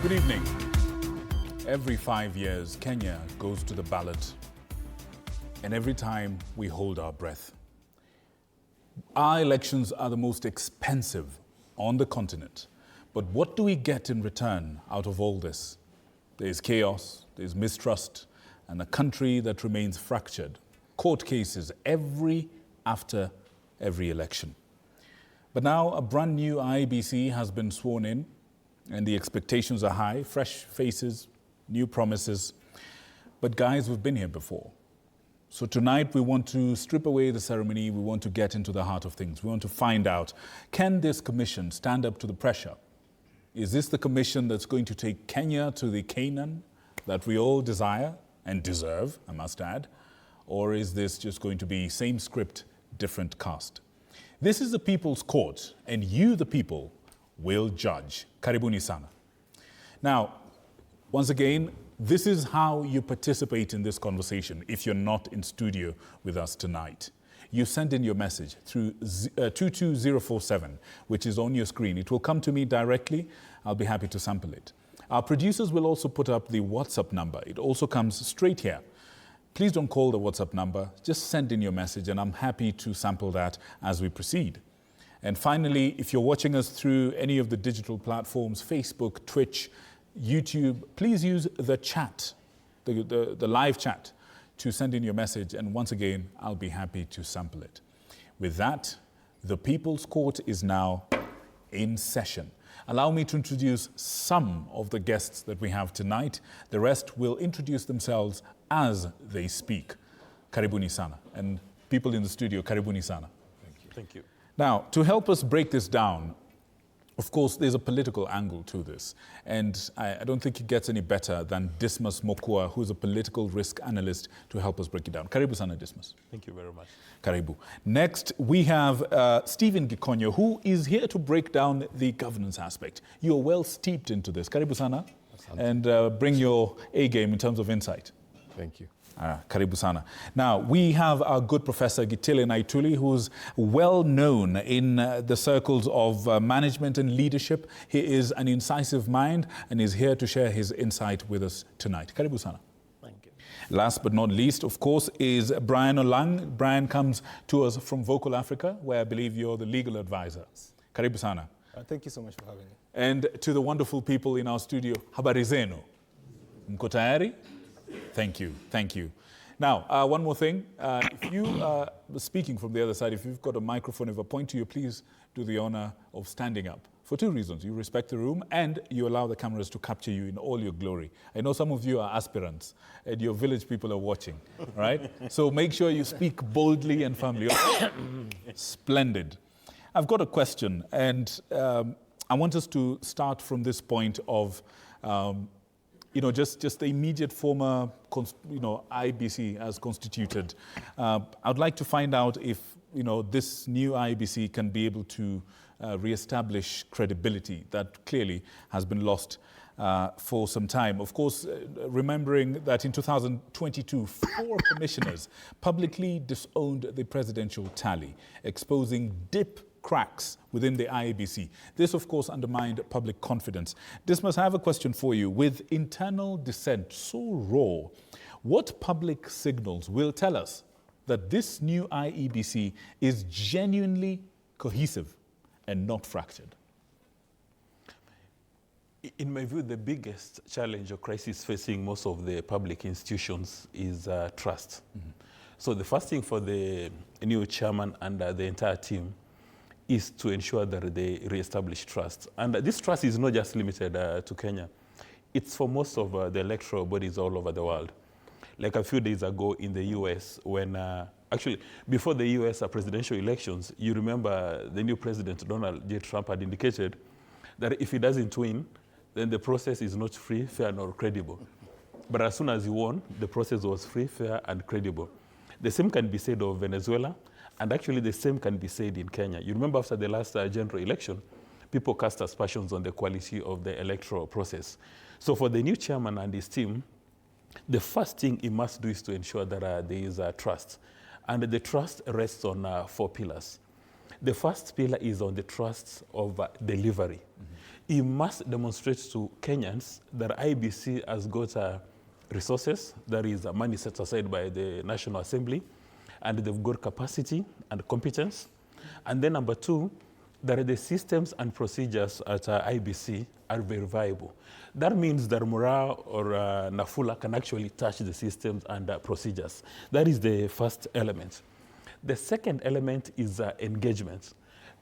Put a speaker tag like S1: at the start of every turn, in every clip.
S1: Good evening. Every 5 years, Kenya goes to the ballot, and every time we hold our breath. Our elections are the most expensive on the continent, but what do we get in return out of all this? There's chaos, there's mistrust, and a country that remains fractured. Court cases after every election. But now a brand new IEBC has been sworn in, and the expectations are high, fresh faces, new promises. But guys, we've been here before. So tonight we want to strip away the ceremony, we want to get into the heart of things. We want to find out, can this commission stand up to the pressure? Is this the commission that's going to take Kenya to the Canaan that we all desire and deserve, I must add? Or is this just going to be same script, different cast? This is the people's court, and you, the people, will judge. Karibuni sana. Now, once again, this is how you participate in this conversation if you're not in studio with us tonight. You send in your message through 22047, which is on your screen. It will come to me directly. I'll be happy to sample it. Our producers will also put up the WhatsApp number. It also comes straight here. Please don't call the WhatsApp number. Just send in your message, and I'm happy to sample that as we proceed. And finally, if you're watching us through any of the digital platforms, Facebook, Twitch, YouTube, please use the chat, the live chat, to send in your message. And once again, I'll be happy to sample it. With that, the People's Court is now in session. Allow me to introduce some of the guests that we have tonight. The rest will introduce themselves as they speak. Karibuni sana. And people in the studio, karibuni sana.
S2: Thank you. Thank you.
S1: Now, to help us break this down, of course, there's a political angle to this. And I don't think it gets any better than Dismas Mokua, who's a political risk analyst, to help us break it down. Karibu sana, Dismas.
S2: Thank you very much.
S1: Karibu. Next, we have Stephen Gikonyo, who is here to break down the governance aspect. You are well steeped into this. Karibu sana. And bring your A-game in terms of insight.
S2: Thank you.
S1: Karibu sana. Now, we have our good Professor Gitile Naituli, who's well known in the circles of management and leadership. He is an incisive mind and is here to share his insight with us tonight. Karibu sana.
S2: Thank you.
S1: Last but not least, of course, is Brian Olang. Brian comes to us from Vocal Africa, where I believe you're the legal advisor. Karibu sana.
S3: Thank you so much for having me.
S1: And to the wonderful people in our studio, habari zenu. Mko tayari? Thank you. Thank you. Now, one more thing. If you are speaking from the other side, if you've got a microphone, if I point to you, please do the honor of standing up. For two reasons. You respect the room and you allow the cameras to capture you in all your glory. I know some of you are aspirants and your village people are watching, right? So make sure you speak boldly and firmly. Splendid. I've got a question, and I want us to start from this point of just the immediate former, IEBC as constituted. I'd like to find out if, this new IEBC can be able to reestablish credibility that clearly has been lost for some time. Of course, remembering that in 2022, 4 commissioners publicly disowned the presidential tally, exposing deep cracks within the IEBC. This, of course, undermined public confidence. Dismas, I have a question for you. With internal dissent so raw, what public signals will tell us that this new IEBC is genuinely cohesive and not fractured?
S2: In my view, the biggest challenge or crisis facing most of the public institutions is trust. Mm-hmm. So the first thing for the new chairman and the entire team is to ensure that they reestablish trust. And this trust is not just limited to Kenya. It's for most of the electoral bodies all over the world. Like a few days ago in the US, when actually before the US presidential elections, you remember the new president, Donald J. Trump, had indicated that if he doesn't win, then the process is not free, fair, nor credible. But as soon as he won, the process was free, fair, and credible. The same can be said of Venezuela. And actually, the same can be said in Kenya. You remember after the last general election, people cast aspersions on the quality of the electoral process. So for the new chairman and his team, the first thing he must do is to ensure that there is trust. And the trust rests on 4 pillars. The first pillar is on the trust of delivery. Mm-hmm. he must demonstrate to Kenyans that IEBC has got resources, there is money set aside by the National Assembly, and they've got capacity and competence. And then number two, that the systems and procedures at IEBC are very viable. That means that Mura or Nafula can actually touch the systems and procedures. That is the first element. The second element is engagement.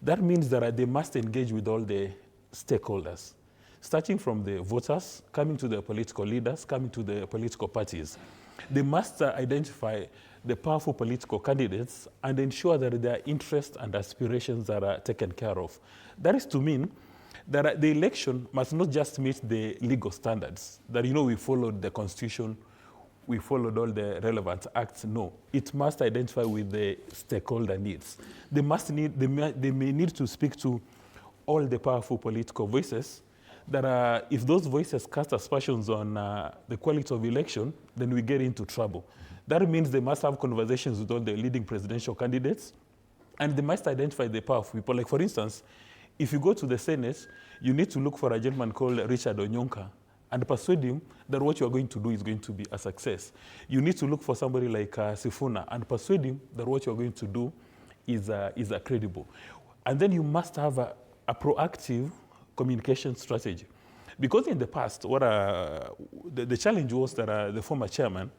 S2: That means that they must engage with all the stakeholders, starting from the voters, coming to the political leaders, coming to the political parties. They must identify the powerful political candidates and ensure that their interests and aspirations are taken care of. That is to mean that the election must not just meet the legal standards, that, you know, we followed the Constitution, we followed all the relevant acts. No, it must identify with the stakeholder needs. They may need to speak to all the powerful political voices, that if those voices cast aspersions on the quality of election, then we get into trouble. That means they must have conversations with all the leading presidential candidates, and they must identify the powerful people. Like, for instance, if you go to the Senate, you need to look for a gentleman called Richard Onyonka and persuade him that what you are going to do is going to be a success. You need to look for somebody like Sifuna and persuade him that what you are going to do is credible. And then you must have a proactive communication strategy. Because in the past, what the challenge was that the former chairman,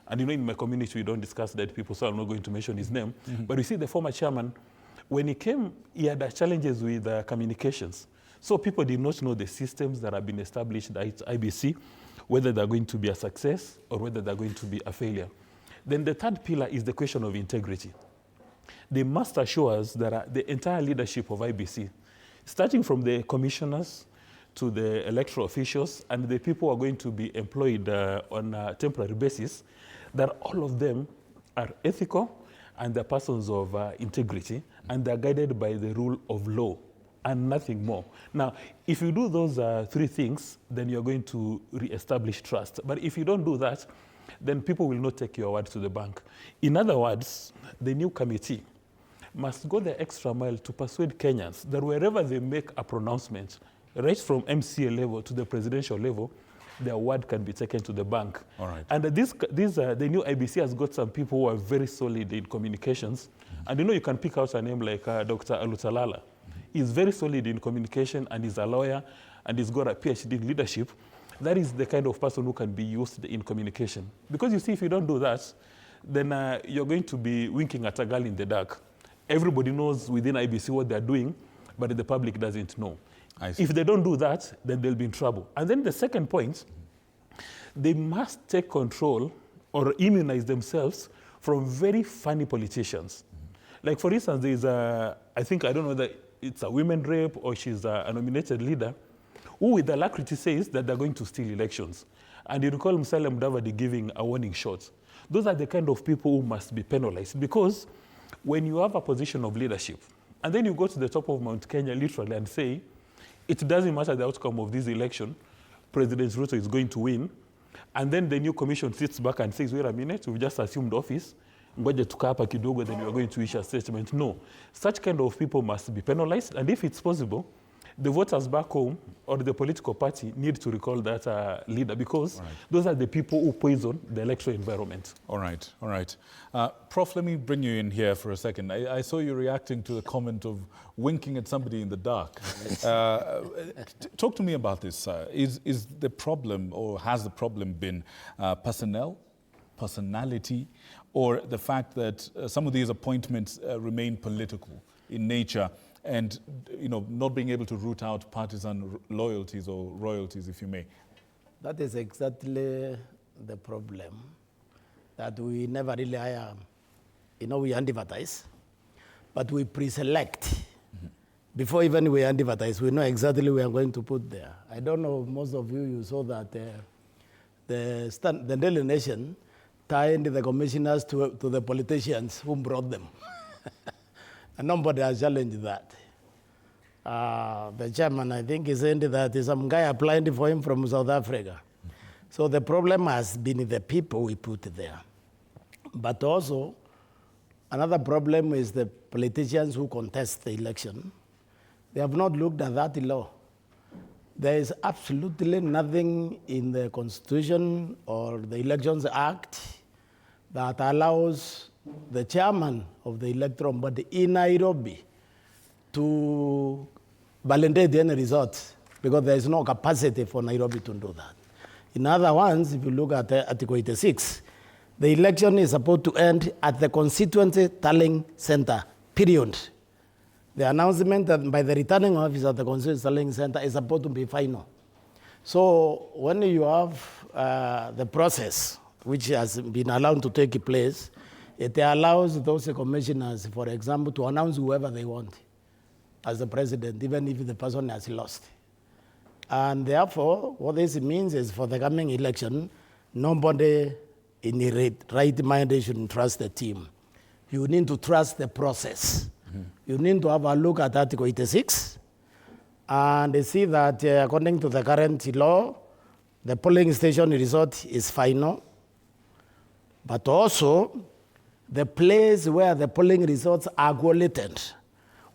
S2: and you know, in my community we don't discuss dead people, so I'm not going to mention his name, but you see the former chairman, when he came, he had challenges with communications. So people did not know the systems that have been established at IEBC, whether they're going to be a success or whether they're going to be a failure. Then the third pillar is the question of integrity. They must assure us that the entire leadership of IEBC, starting from the commissioners to the electoral officials and the people who are going to be employed on a temporary basis, that all of them are ethical and they're persons of integrity, and they're guided by the rule of law and nothing more. Now, if you do those three things, then you're going to re-establish trust. But if you don't do that, then people will not take your word to the bank. In other words, the new committee must go the extra mile to persuade Kenyans that wherever they make a pronouncement, right from MCA level to the presidential level, their word can be taken to the bank.
S1: All right.
S2: And the new IEBC has got some people who are very solid in communications. And you know, you can pick out a name like Dr. Alutalala. He's very solid in communication, and he's a lawyer, and he's got a PhD in leadership. That is the kind of person who can be used in communication. Because you see, if you don't do that, then you're going to be winking at a girl in the dark. Everybody knows within IEBC what they're doing, but the public doesn't know. If they don't do that, then they'll be in trouble. And then the second point, they must take control or immunize themselves from very funny politicians. Like, for instance, there's I don't know that it's a women rep or she's a nominated leader, who with alacrity says that they're going to steal elections. And you recall Musalia Mudavadi giving a warning shot. Those are the kind of people who must be penalized, because when you have a position of leadership, and then you go to the top of Mount Kenya literally and say, it doesn't matter the outcome of this election, President Ruto is going to win, and then the new commission sits back and says, wait a minute, we've just assumed office, ngoja tukaa hapa kidogo, then we are going to issue a statement. No, such kind of people must be penalized, and if it's possible, the voters back home or the political party need to recall that leader, because those are the people who poison the electoral environment. All right, all right.
S1: Prof, let me bring you in here for a second. I saw you reacting to the comment of winking at somebody in the dark. Talk to me about this. Is the problem, or has the problem been personnel, personality, or the fact that some of these appointments remain political in nature, and not being able to root out partisan loyalties or royalties, if you may?
S3: That is exactly the problem, that we never really hire, we advertise, but we pre-select. Before even we advertise, we know exactly we are going to put there. I don't know, most of you saw that the Daily Nation tied the commissioners to the politicians who brought them. And nobody has challenged that. The chairman, I think, is saying that some guy applied for him from South Africa. So the problem has been the people we put there. But also, another problem is the politicians who contest the election. They have not looked at that law. There is absolutely nothing in the Constitution or the Elections Act that allows the chairman of the electoral body in Nairobi to validate any results, because there is no capacity for Nairobi to do that. In other words, if you look at Article 86, the election is supposed to end at the constituency tallying center, period. The announcement that by the returning officer at the constituency tallying center is supposed to be final. So when you have the process, which has been allowed to take place, it allows those commissioners, for example, to announce whoever they want as the president, even if the person has lost. And therefore, what this means is for the coming election, nobody in the right mind should trust the team. You need to trust the process. Mm-hmm. You need to have a look at Article 86 and see that according to the current law, the polling station result is final, but also the place where the polling results are collated,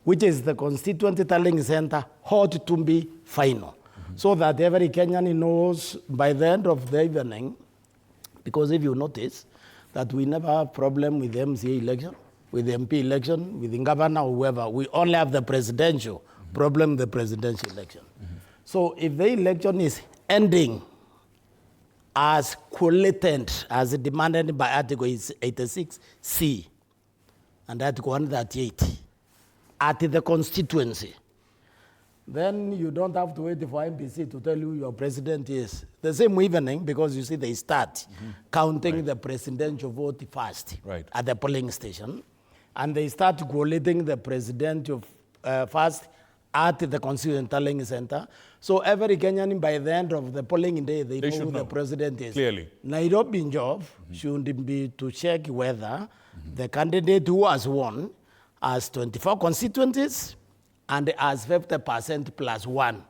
S3: which is the constituency tallying center, ought to be final. Mm-hmm. So that every Kenyan knows by the end of the evening, because if you notice that we never have problem with the MCA election, with the MP election, with the governor or whoever, we only have the presidential problem, the presidential election. Mm-hmm. So if the election is ending as collated, as demanded by Article 86C and Article 138 at the constituency, then you don't have to wait for IEBC to tell you your president is. The same evening, because you see they start counting the presidential vote first at the polling station, and they start collating the presidential first at the constituency tallying center. So every Kenyan, by the end of the polling day, they know who the president is.
S1: Clearly.
S3: Nairobi's job should be to check whether the candidate who has won has 24 constituencies and has 50% plus one,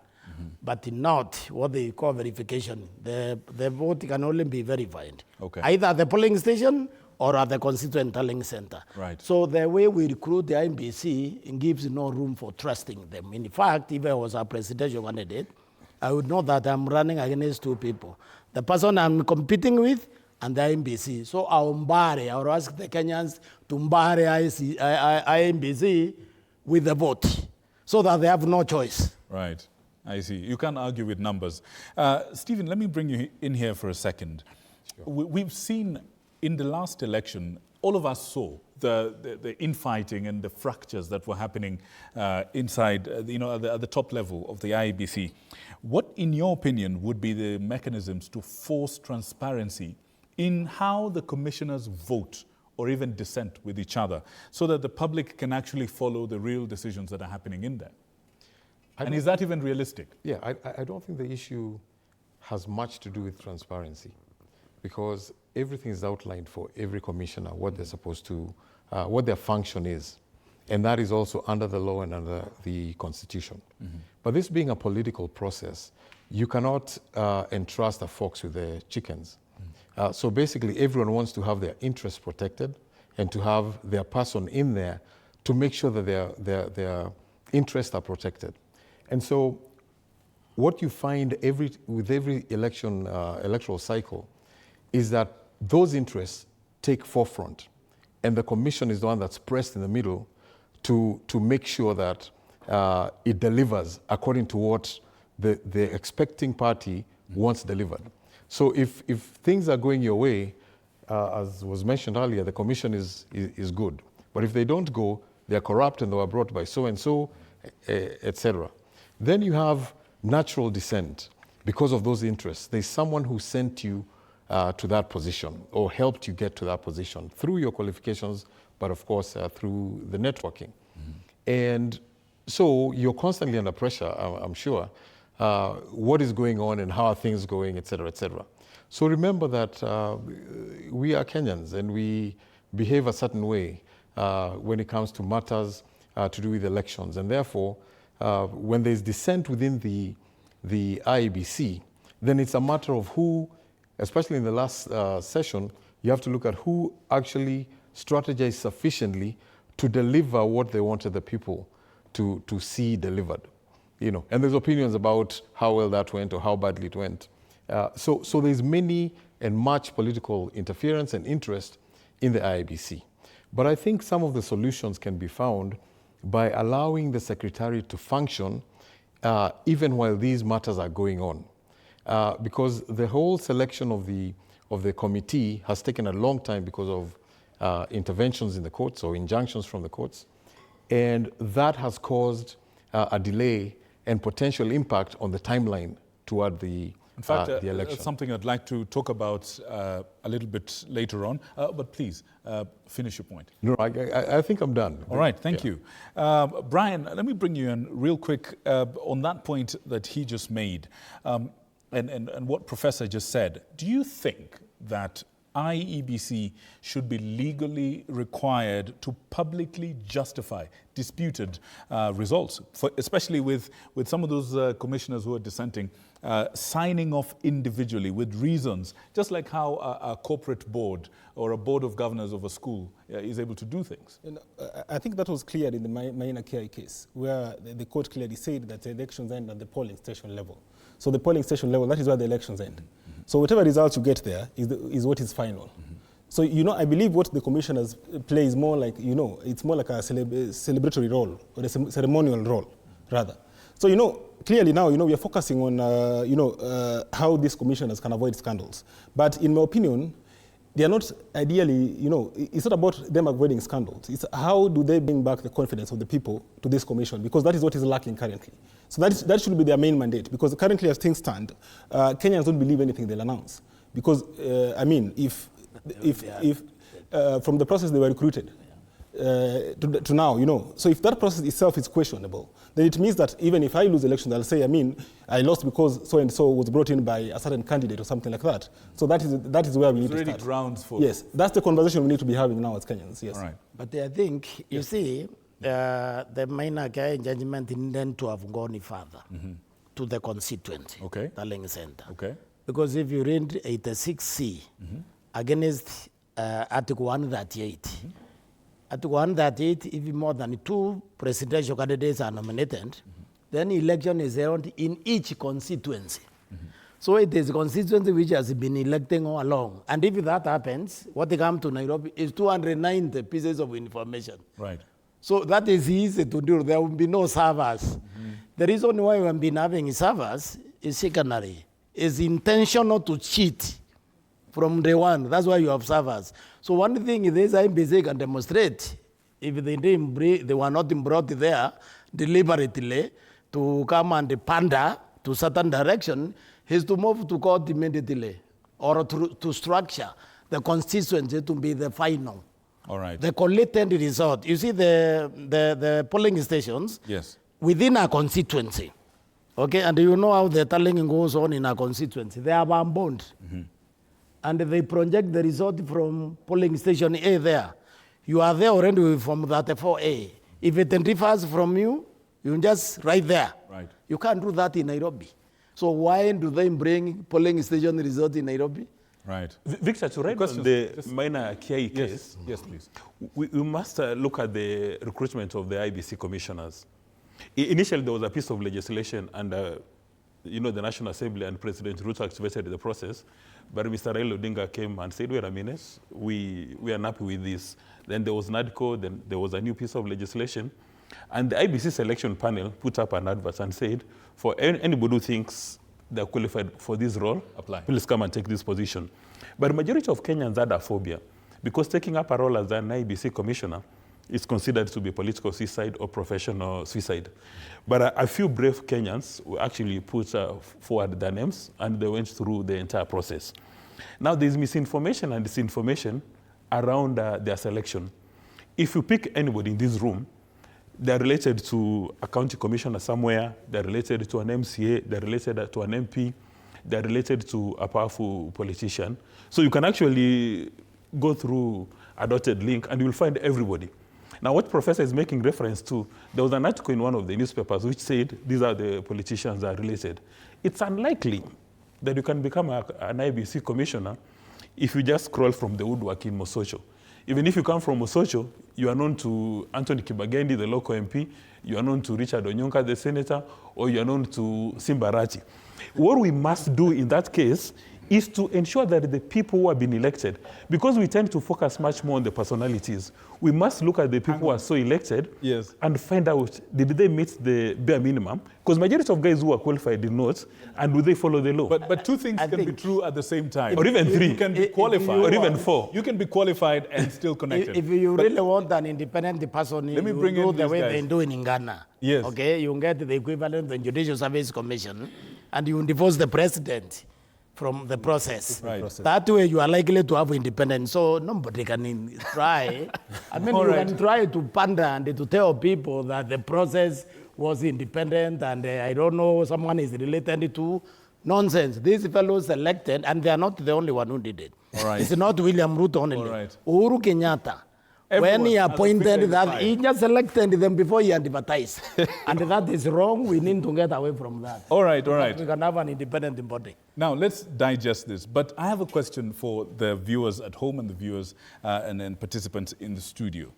S3: but not what they call verification. The vote can only be verified either at the polling station or at the constituent tallying center.
S1: Right.
S3: So the way we recruit the IEBC gives no room for trusting them. In fact, if I was a presidential candidate, I would know that I'm running against two people. The person I'm competing with and the IEBC. So I'll ask the Kenyans to mbare IEBC with the vote, so that they have no choice.
S1: Right, I see. You can't argue with numbers. Stephen, let me bring you in here for a second. Sure. We've seen in the last election, all of us saw the infighting and the fractures that were happening inside, at the top level of the IEBC. What, in your opinion, would be the mechanisms to force transparency in how the commissioners vote or even dissent with each other, so that the public can actually follow the real decisions that are happening in there? And is that even realistic?
S4: Yeah, I don't think the issue has much to do with transparency, because everything is outlined for every commissioner, what they're supposed to, what their function is. And that is also under the law and under the Constitution. Mm-hmm. But this being a political process, you cannot entrust a fox with the chickens. So basically, everyone wants to have their interests protected and to have their person in there to make sure that their interests are protected. And so what you find with every electoral cycle is that those interests take forefront, and the commission is the one that's pressed in the middle to make sure that it delivers according to what the expecting party wants delivered. So if things are going your way, as was mentioned earlier, the commission is good. But if they don't go, they're corrupt and they were brought by so-and-so, etc. Then you have natural dissent because of those interests. There's someone who sent you to that position or helped you get to that position through your qualifications, but of course through the networking. Mm-hmm. And so you're constantly under pressure, I'm sure. What is going on and how are things going, et cetera, et cetera. So remember that we are Kenyans and we behave a certain way when it comes to matters to do with elections. And therefore, when there's dissent within the IEBC, then it's a matter of who, especially in the last session, you have to look at who actually strategized sufficiently to deliver what they wanted the people to see delivered. and there's opinions about how well that went or how badly it went. So there's many and much political interference and interest in the IEBC. But I think some of the solutions can be found by allowing the Secretariat to function even while these matters are going on. Because the whole selection of the committee has taken a long time because of interventions in the courts or injunctions from the courts. And that has caused a delay and potential impact on the timeline toward the election.
S1: That's something I'd like to talk about a little bit later on. But please, finish your point.
S4: No, I think I'm done.
S1: All right, thank you. Brian, let me bring you in real quick on that point that he just made and what Professor just said. Do you think that IEBC should be legally required to publicly justify disputed results, especially with some of those commissioners who are dissenting, signing off individually with reasons, just like how a corporate board or a board of governors of a school is able to do things?
S5: I think that was clear in the Maina Kiai case, where the court clearly said that the elections end at the polling station level. So the polling station level, that is where the elections end. Mm-hmm. So whatever results you get there is what is final. Mm-hmm. So, I believe what the commissioners play is more like, it's more like a celebratory role or a ceremonial role, rather. So, clearly now, we are focusing on, how these commissioners can avoid scandals. But in my opinion, they are not ideally, it's not about them avoiding scandals. It's how do they bring back the confidence of the people to this commission, because that is what is lacking currently. So that should be their main mandate, because currently as things stand, Kenyans don't believe anything they'll announce. Because, if from the process they were recruited to now, so if that process itself is questionable, then it means that even if I lose elections, I'll say, I lost because so-and-so was brought in by a certain candidate or something like that. So that is where we need to start.
S1: Grounds for
S5: yes, that's the conversation we need to be having now as Kenyans, yes.
S1: All right.
S3: But I think, you see, the minor judgment intended to have gone further to the constituency, Tallying Center.
S1: Okay.
S3: Because if you read 86C against Article 138, Article 138, if more than 2 presidential candidates are nominated, then election is held in each constituency. So it is a constituency which has been electing all along. And if that happens, what they come to Nairobi is 290 pieces of information.
S1: Right.
S3: So that is easy to do. There will be no servers. The reason why we have been having servers is secondary. It's intentional to cheat from day one. That's why you have servers. So one thing this IEBC can demonstrate, if they were not brought there deliberately to come and pander to certain direction, is to move to court immediately or to structure the constituency to be the final.
S1: All right.
S3: The collected result. You see the polling stations within a constituency. Okay, and you know how the tallying goes on in a constituency. They are bound. And they project the result from polling station A there. You are there already from that 4A. If it differs from you, you just right there.
S1: Right.
S3: You can't do that in Nairobi. So why do they bring polling station result in Nairobi?
S1: Right.
S2: Victor, to write on the minor Kiai case,
S1: yes, please.
S2: We must look at the recruitment of the IEBC commissioners. Initially, there was a piece of legislation, and the National Assembly and President Ruto activated the process. But Mr. Raila Odinga came and said, wait a minute, we are not happy with this. Then there was NADCO, then there was a new piece of legislation. And the IEBC selection panel put up an advert and said, for anybody who thinks they're qualified for this role, please come and take this position. But the majority of Kenyans had a phobia, because taking up a role as an IEBC commissioner is considered to be political suicide or professional suicide. But a few brave Kenyans actually put forward their names, and they went through the entire process. Now there's misinformation and disinformation around their selection. If you pick anybody in this room, they're related to a county commissioner somewhere, they're related to an MCA, they're related to an MP, they're related to a powerful politician. So you can actually go through a dotted link and you'll find everybody. Now, what Professor is making reference to, there was an article in one of the newspapers which said these are the politicians that are related. It's unlikely that you can become an IEBC commissioner if you just scroll from the woodwork in Mosocho. Even if you come from Osocho, you are known to Anthony Kibagendi, the local MP, you are known to Richard Onyonka, the senator, or you are known to Simbarachi. What we must do in that case is to ensure that the people who have been elected, because we tend to focus much more on the personalities, we must look at the people who are so elected and find out, did they meet the bare minimum? Because majority of guys who are qualified did not, and do they follow the law?
S1: But two things can be true at the same time.
S2: Or even three.
S1: You can be qualified.
S2: Or even four.
S1: You can be qualified and still connected.
S3: If you really want an independent person,
S1: Let me
S3: you
S1: bring
S3: do
S1: in
S3: the
S1: these
S3: way
S1: guys.
S3: they do in Ghana.
S1: Yes.
S3: Okay, you get the equivalent of the Judicial Service Commission, and you divorce the president from the process.
S1: Right.
S3: That way you are likely to have independence. So nobody can try. I mean, you can try to pander and to tell people that the process was independent and I don't know, someone is related to nonsense. These fellows elected, and they are not the only one who did it.
S1: All right.
S3: It's not William Ruto only.
S1: All right.
S3: Uhuru Kenyatta.
S1: Everyone
S3: When he
S1: has a
S3: appointed
S1: finger in the
S3: that,
S1: pie.
S3: he just elected them before he advertised. And that is wrong. We need to get away from that.
S1: All right, all right.
S3: We can have an independent body.
S1: Now, let's digest this. But I have a question for the viewers at home and the viewers and then participants in the studio.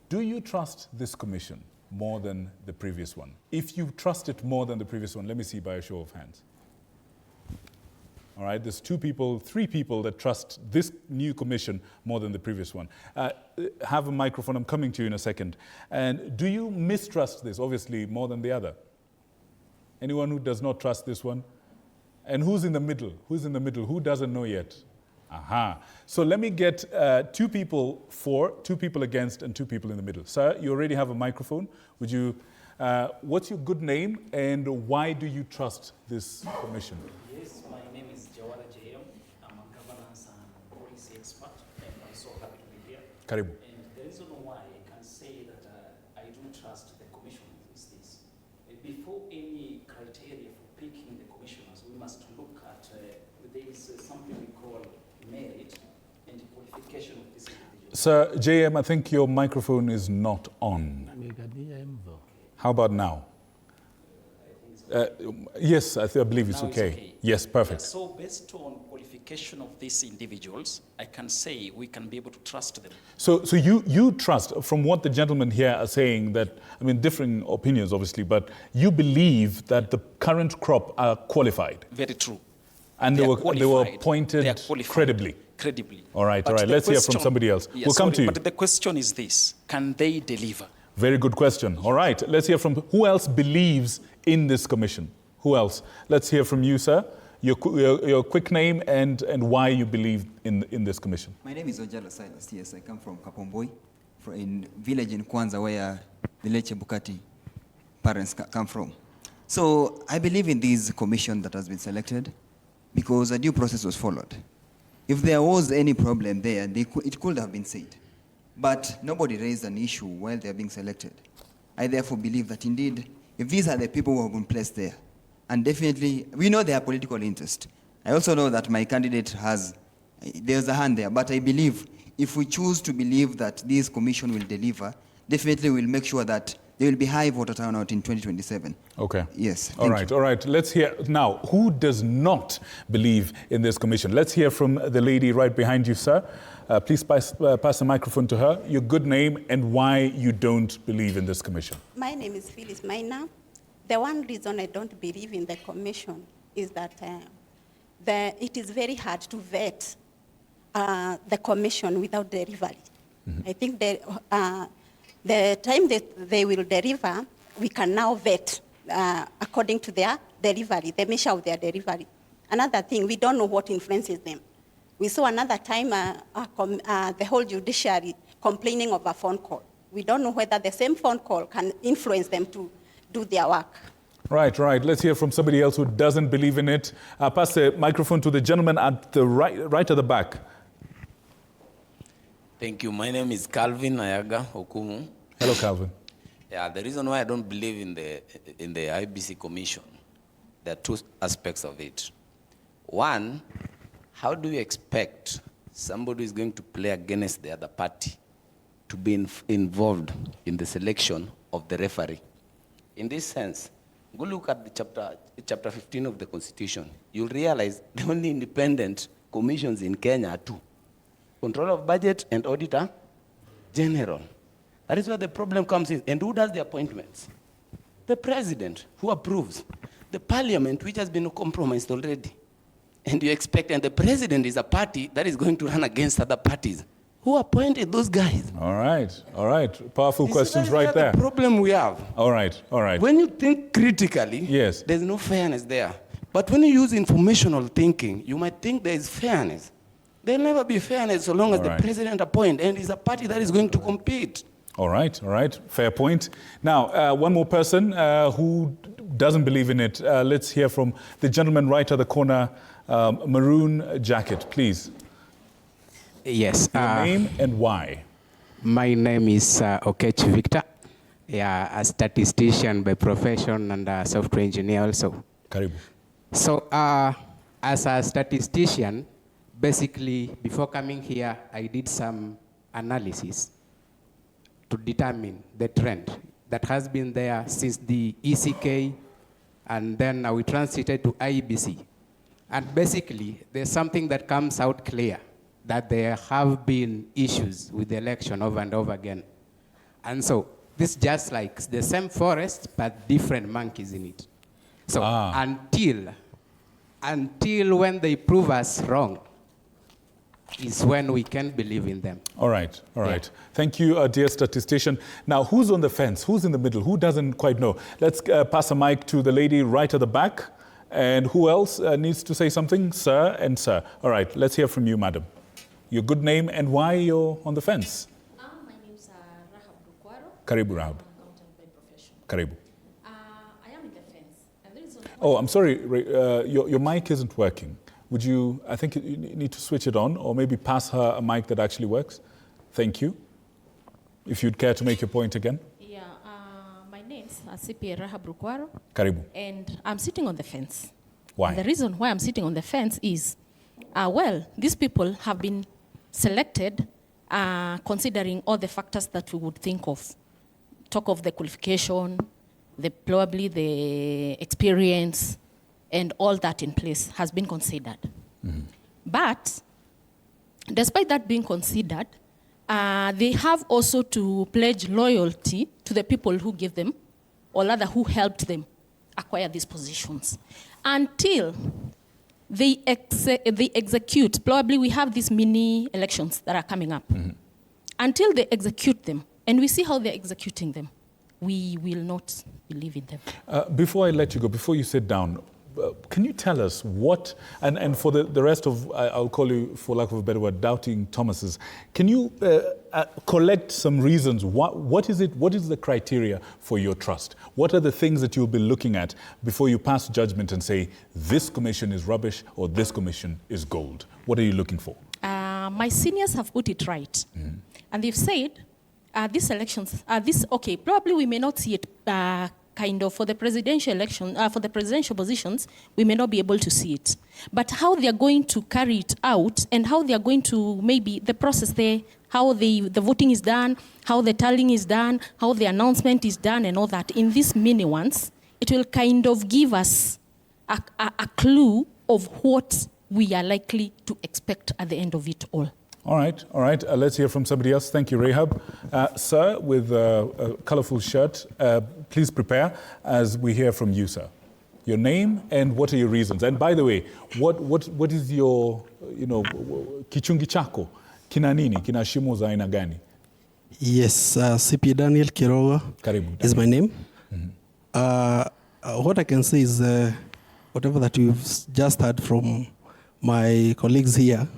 S1: Do you trust this commission more than the previous one? If you trust it more than the previous one, let me see by a show of hands. All right, there's three people that trust this new commission more than the previous one. Have a microphone, I'm coming to you in a second. And do you mistrust this, obviously, more than the other? Anyone who does not trust this one? And who's in the middle? Who's in the middle? Who doesn't know yet? Aha. So let me get 2 people for, 2 people against, and 2 people in the middle. Sir, you already have a microphone. Would you, what's your good name and why do you trust this commission?
S6: Yes, my name is Jawara JM. I'm a governance and policy expert, and I'm so happy to be here.
S1: Karibu.
S6: And the reason why I can say that I do trust the commission is this. Before any criteria for picking the commissioners, we must look at there is something we call merit and qualification of this individual.
S1: Sir, JM, I think your microphone is not on. How about now? Yes, I believe it's
S6: Now it's
S1: okay.
S6: okay.
S1: Yes, perfect.
S6: So based on qualification of these individuals, I can say we can be able to trust them.
S1: So you trust, from what the gentlemen here are saying, that, I mean, differing opinions, obviously, but you believe that the current crop are qualified.
S6: Very true.
S1: And they were
S6: qualified.
S1: appointed
S6: They are qualified.
S1: credibly.
S6: Credibly.
S1: All right,
S6: But
S1: all right.
S6: the
S1: Let's hear from
S6: question-
S1: somebody else.
S6: Yes,
S1: We'll come
S6: sorry,
S1: to you.
S6: But the question is this: can they deliver?
S1: Very good question. All right, let's hear from who else believes in this commission. Who else? Let's hear from you, sir. Your quick name and why you believe in this commission.
S7: My name is Ojala Silas. Yes, I come from Kapomboi, in village in Kwanza where the Leche Bukati parents come from. So I believe in this commission that has been selected because a due process was followed. If there was any problem there, it could have been said. But nobody raised an issue while they are being selected. I therefore believe that indeed, if these are the people who have been placed there, and definitely, we know they have political interest. I also know that my candidate there's a hand there, but I believe if we choose to believe that this commission will deliver, definitely we'll make sure that there will be high voter turnout in 2027.
S1: Okay.
S7: Yes.
S1: All right, all right. Let's hear now, who does not believe in this commission? Let's hear from the lady right behind you, sir. Please pass the microphone to her. Your good name and why you don't believe in this commission.
S8: My name is Phyllis Maina. The one reason I don't believe in the commission is that it is very hard to vet the commission without delivery. Mm-hmm. I think the time that they will deliver, we can now vet according to their delivery, the measure of their delivery. Another thing, we don't know what influences them. We saw another time the whole judiciary complaining of a phone call. We don't know whether the same phone call can influence them to do their work.
S1: Right, right. Let's hear from somebody else who doesn't believe in it. Pass the microphone to the gentleman at the right at the back.
S9: Thank you. My name is Calvin Ayaga Okumu.
S1: Hello, Calvin.
S9: Yeah, the reason why I don't believe in the IEBC commission, there are 2 aspects of it. One, how do you expect somebody who is going to play against the other party to be involved in the selection of the referee? In this sense, go look at the chapter 15 of the Constitution. You'll realize the only independent commissions in Kenya are 2. Controller of Budget and Auditor General. That is where the problem comes in. And who does the appointments? The president, who approves. The parliament, which has been compromised already. And you expect, and the president is a party that is going to run against other parties. Who appointed those guys?
S1: All right. Powerful questions
S9: That is
S1: right there.
S9: The problem we have.
S1: All right.
S9: When you think critically,
S1: yes,
S9: there's no fairness there. But when you use informational thinking, you might think there is fairness. There'll never be fairness so long as the president appoints, and it's a party that is going to compete.
S1: All right. Fair point. Now, one more person who doesn't believe in it. Let's hear from the gentleman right at the corner, maroon jacket, please.
S10: Yes.
S1: Your name and why? My
S10: name is Okech Victor. Yeah, a statistician by profession and a software engineer also.
S1: Karibu.
S10: So, as a statistician, basically, before coming here, I did some analysis to determine the trend that has been there since the ECK, and then we transited to IEBC. And basically, there's something that comes out clear, that there have been issues with the election over and over again. And so, this just like the same forest, but different monkeys in it. So, until when they prove us wrong, is when we can believe in them.
S1: All right. Thank you, dear statistician. Now, who's on the fence? Who's in the middle? Who doesn't quite know? Let's pass a mic to the lady right at the back. And who else needs to say something? Sir and sir. All right, let's hear from you, madam. Your good name and why you're on the fence.
S11: My name is Rahab Dukwaro.
S1: Karibu, Rahab.
S11: Accountant by profession.
S1: Karibu.
S11: I am in the fence. And there is
S1: I'm sorry, your mic isn't working. Would you, I think you need to switch it on or maybe pass her a mic that actually works. Thank you. If you'd care to make your point again.
S11: Yeah, my name's CPA Rahab Dukwaro.
S1: Karibu.
S11: And I'm sitting on the fence.
S1: Why?
S11: And the reason why I'm sitting on the fence is, these people have been selected considering all the factors that we would think of. Talk of the qualification, probably the experience, and all that in place has been considered. Mm-hmm. But despite that being considered, they have also to pledge loyalty to the people who gave them, or rather who helped them acquire these positions. Until they execute, probably we have these mini elections that are coming up. Mm-hmm. Until they execute them, and we see how they're executing them, we will not believe in them.
S1: Before I let you go, before you sit down, can you tell us what, and for the rest of, I'll call you, for lack of a better word, doubting Thomases, can you collect some reasons? What is the criteria for your trust? What are the things that you'll be looking at before you pass judgment and say, this commission is rubbish or this commission is gold? What are you looking for?
S11: My seniors have put it right. Mm-hmm. And they've said, these elections, probably we may not see it kind of for the presidential election, for the presidential positions, we may not be able to see it. But how they are going to carry it out and how they are going to, maybe the process there, how the voting is done, how the tallying is done, how the announcement is done and all that, in these mini ones, it will kind of give us a clue of what we are likely to expect at the end of it all.
S1: All right. Let's hear from somebody else. Thank you, Rahab. Sir, with a colorful shirt, please prepare as we hear from you, sir. Your name and what are your reasons? And by the way, what is your, kichungi chako? Kina nini? Kina shimo za aina gani?
S12: Yes, CP Daniel Kiroga is my name. Mm-hmm. What I can say is whatever that you've just heard from my colleagues here,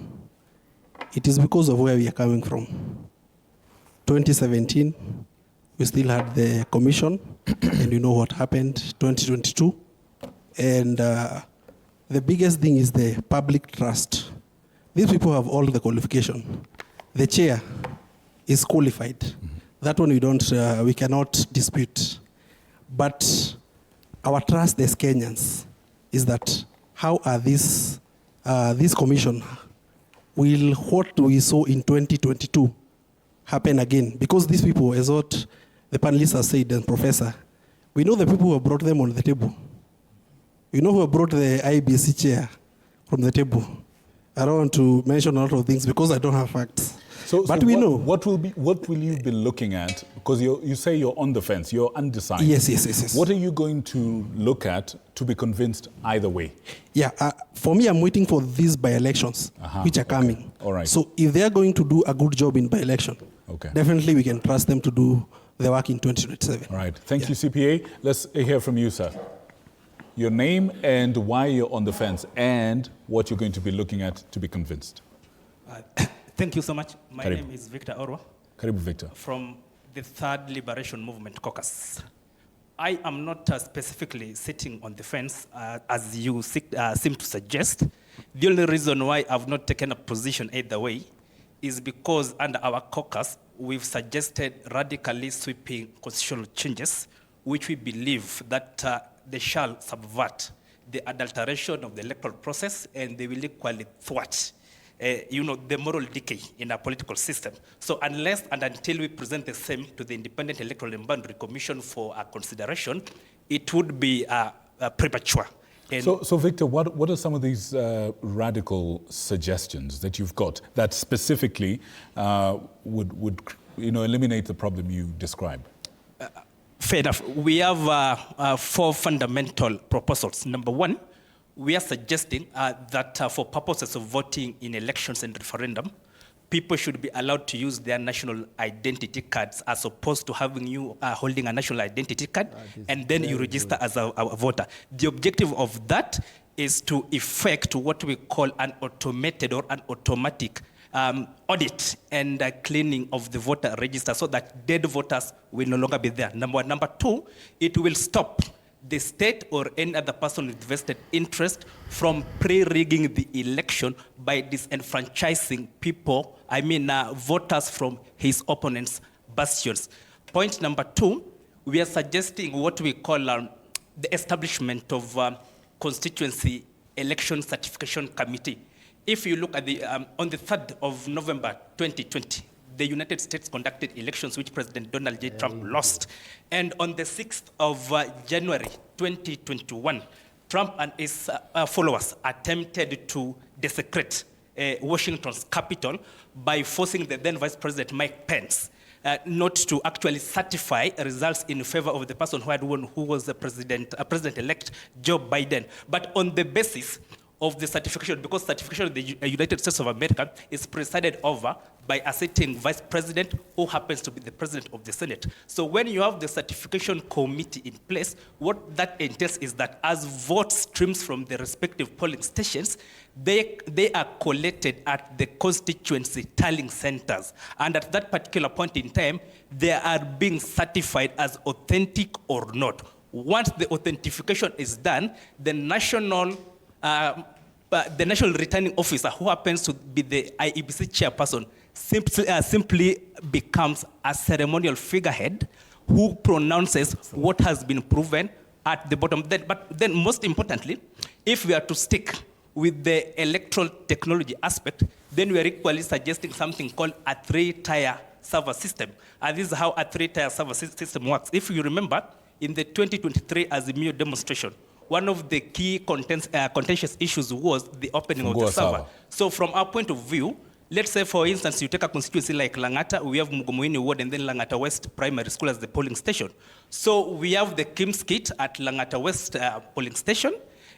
S12: it is because of where we are coming from. 2017, we still had the commission, and you know what happened 2022. And the biggest thing is the public trust. These people have all the qualification. The chair is qualified. Mm-hmm. That one we cannot dispute. But our trust as Kenyans is that how are this commission will what we saw in 2022 happen again? Because these people, as what the panelists have said and professor, we know the people who have brought them on the table. We know who brought the IEBC chair from the table. I don't want to mention a lot of things because I don't have facts. But
S1: so
S12: we know.
S1: What will you be looking at? Because you say you're on the fence, you're undecided.
S12: Yes.
S1: What are you going to look at to be convinced either way?
S12: Yeah, for me, I'm waiting for these by-elections, which are coming.
S1: All right.
S12: So if they're going to do a good job in by-election, definitely we can trust them to do the work in 2027.
S1: All right. Thank you, CPA. Let's hear from you, sir. Your name and why you're on the fence and what you're going to be looking at to be convinced.
S13: Thank you so much. My
S1: Karibu.
S13: name is Victor Orwa.
S1: Karibu, Victor.
S13: From the Third Liberation Movement Caucus. I am not specifically sitting on the fence, as you seem to suggest. The only reason why I've not taken a position either way is because under our caucus, we've suggested radically sweeping constitutional changes, which we believe that they shall subvert the adulteration of the electoral process, and they will equally thwart the moral decay in our political system. So unless and until we present the same to the Independent Electoral and Boundary Commission for consideration, it would be premature.
S1: So Victor, what are some of these radical suggestions that you've got that specifically would eliminate the problem you describe?
S13: Fair enough. We have 4 fundamental proposals. Number 1, we are suggesting that for purposes of voting in elections and referendum, people should be allowed to use their national identity cards as opposed to having you holding a national identity card and then you register as a voter. The objective of that is to effect what we call an automated or an automatic audit and cleaning of the voter register so that dead voters will no longer be there. Number 1. Number 2, it will stop the state or any other person with vested interest from pre-rigging the election by disenfranchising people, voters from his opponents' bastions. Point number 2, we are suggesting what we call the establishment of Constituency Election Certification Committee. If you look at on the 3rd of November 2020, the United States conducted elections which President Donald J. Trump lost. And on the 6th of January 2021, Trump and his followers attempted to desecrate Washington's Capitol by forcing the then Vice President Mike Pence not to actually certify results in favor of the person who had won, who was the President-elect Joe Biden. But on the basis of the certification, because certification of the United States of America is presided over by a sitting vice president who happens to be the president of the Senate. So when you have the certification committee in place, what that entails is that as vote streams from the respective polling stations, they are collected at the constituency tallying centers. And at that particular point in time, they are being certified as authentic or not. Once the authentication is done, the national returning officer, who happens to be the IEBC chairperson, simply becomes a ceremonial figurehead who pronounces what has been proven at the bottom. But then most importantly, if we are to stick with the electoral technology aspect, then we are equally suggesting something called a 3-tier server system. And this is how a 3-tier server system works. If you remember, in the 2023 Azimio demonstration, one of the key contentious issues was the opening of the server. So from our point of view, let's say, for instance, you take a constituency like Langata, we have Mugomoini Ward and then Langata West Primary School as the polling station. So we have the Kim's Kit at Langata West polling station,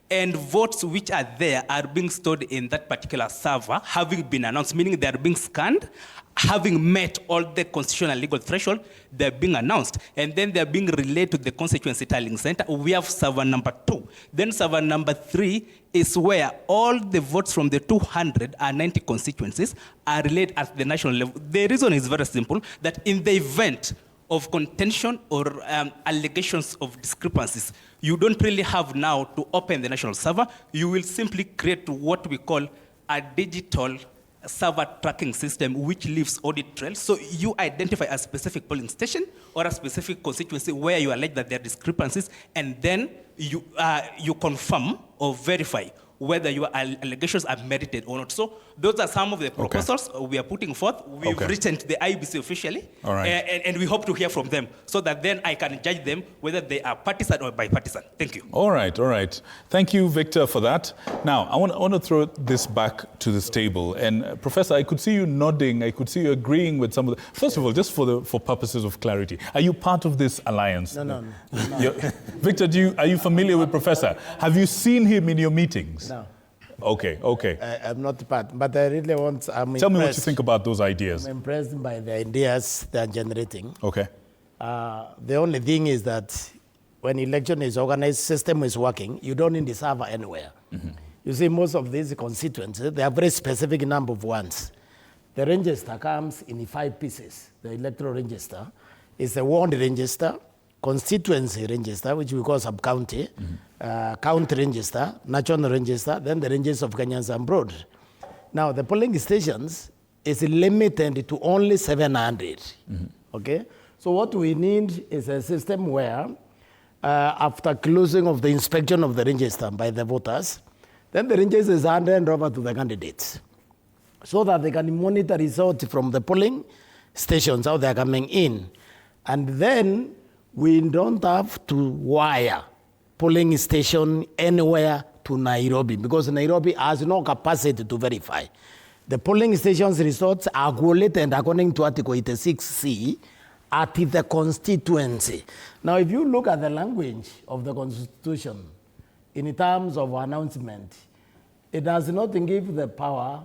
S13: and votes which are there are being stored in that particular server, having been announced, meaning they are being scanned, having met all the constitutional and legal threshold, they're being announced, and then they're being relayed to the constituency tallying center. We have server number 2. Then server number 3 is where all the votes from the 290 constituencies are relayed at the national level. The reason is very simple, that in the event of contention or allegations of discrepancies, you don't really have now to open the national server. You will simply create what we call a digital server tracking system which leaves audit trails. So you identify a specific polling station or a specific constituency where you allege that there are discrepancies, and then you confirm or verify whether your allegations are merited or not. So those are some of the proposals we are putting forth. We've written to the IEBC officially, and we hope to hear from them so that then I can judge them whether they are partisan or bipartisan. Thank you.
S1: All right. Thank you, Victor, for that. Now, I want to throw this back to this table. And Professor, I could see you nodding. I could see you agreeing with some of the... First of all, just for purposes of clarity, are you part of this alliance?
S3: No.
S1: Victor, are you familiar with Professor? Have you seen him in your meetings?
S3: No.
S1: Okay.
S3: I'm not part, but I really want...
S1: Tell me what you think about those ideas.
S3: I'm impressed by the ideas they're generating.
S1: Okay.
S3: The only thing is that when election is organized, system is working, you don't need the server anywhere. You see, most of these constituencies, they have very specific number of ones. The register comes in 5 pieces. The electoral register is a ward register, constituency register, which we call sub-county, county register, national register, then the registers of Kenyans abroad. Now, the polling stations is limited to only 700, okay? So what we need is a system where, after closing of the inspection of the register by the voters, then the register is handed over to the candidates so that they can monitor results from the polling stations, how they are coming in. And then we don't have to wire polling station anywhere to Nairobi because Nairobi has no capacity to verify. The polling stations results are collated according to Article 86C at the constituency. Now, if you look at the language of the Constitution in terms of announcement, it does not give the power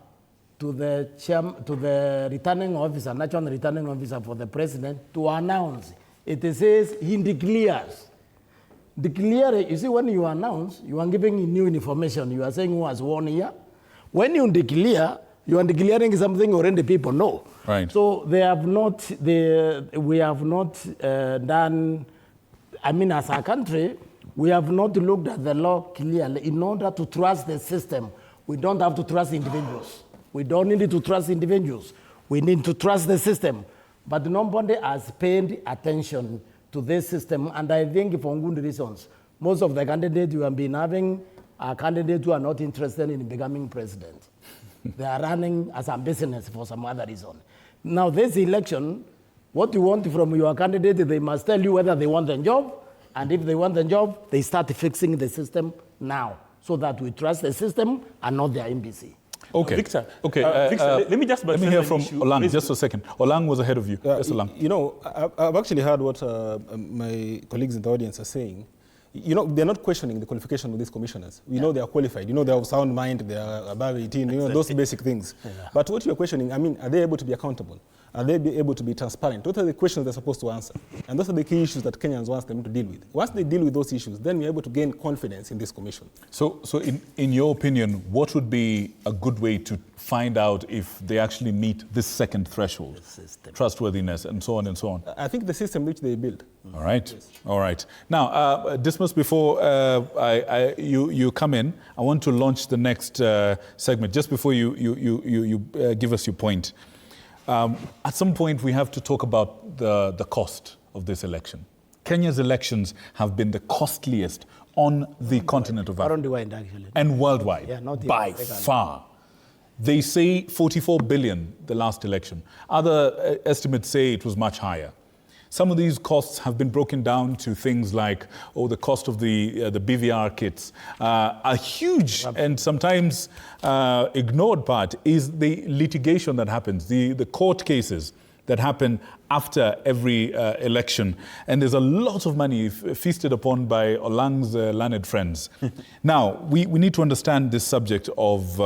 S3: to the returning officer, national returning officer for the president to announce. It says he declares. Declare, you see, when you announce, you are giving new information. You are saying who has won here. When you declare, you are declaring something already people know.
S1: Right.
S3: So we have not done, as a country, we have not looked at the law clearly. In order to trust the system, we don't have to trust individuals. We don't need to trust individuals. We need to trust the system. But nobody has paid attention to this system, and I think for good reasons. Most of the candidates you have been having are candidates who are not interested in becoming president. They are running as a business for some other reason. Now, this election, what you want from your candidate, they must tell you whether they want the job, and if they want the job, they start fixing the system now, so that we trust the system and not the IEBC.
S1: Okay.
S2: Victor,
S1: Victor,
S2: let me just...
S1: Let me hear from Olang, just a second. Olang was ahead of you. Yes, Olang.
S5: You know, I've actually heard what my colleagues in the audience are saying. You know, they're not questioning the qualification of these commissioners. We know they are qualified. You know, they have sound mind, they are above 18, you know, those basic things. Yeah. But what you're questioning, are they able to be accountable? Are they able to be transparent? What are the questions they're supposed to answer? And those are the key issues that Kenyans want them to deal with. Once they deal with those issues, then we're able to gain confidence in this commission.
S1: So in your opinion, what would be a good way to find out if they actually meet this second threshold? Trustworthiness and so on and so on.
S5: I think the system which they build.
S1: All right. Yes. All right. Now, Dismas, before you come in, I want to launch the next segment. Just before you give us your point. At some point, we have to talk about the cost of this election. Kenya's elections have been the costliest on the continent of Africa.
S3: Worldwide, actually.
S1: And worldwide, by far. They say 44 billion the last election. Other estimates say it was much higher. Some of these costs have been broken down to things like, the cost of the BVR kits. A huge and sometimes ignored part is the litigation that happens, the court cases that happen after every election. And there's a lot of money feasted upon by Olang's learned friends. Now, we need to understand this subject of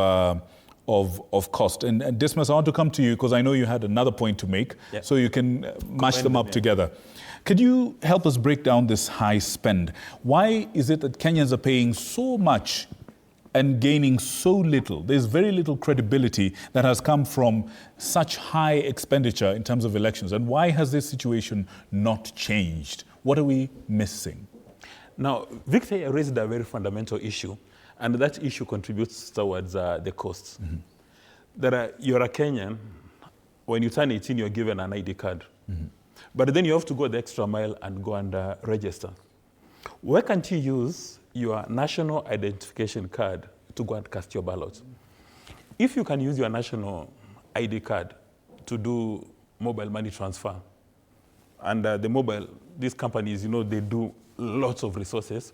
S1: cost. And Dismas, I want to come to you because I know you had another point to make, so you can mash them up together. Could you help us break down this high spend? Why is it that Kenyans are paying so much and gaining so little? There's very little credibility that has come from such high expenditure in terms of elections. And why has this situation not changed? What are we missing?
S2: Now, Victor raised a very fundamental issue. And that issue contributes towards the costs. You're a Kenyan. When you turn 18, you're given an ID card. But then you have to go the extra mile and go and register. Why can't you use your national identification card to go and cast your ballot. If you can use your national ID card to do mobile money transfer, and these companies, they do lots of resources,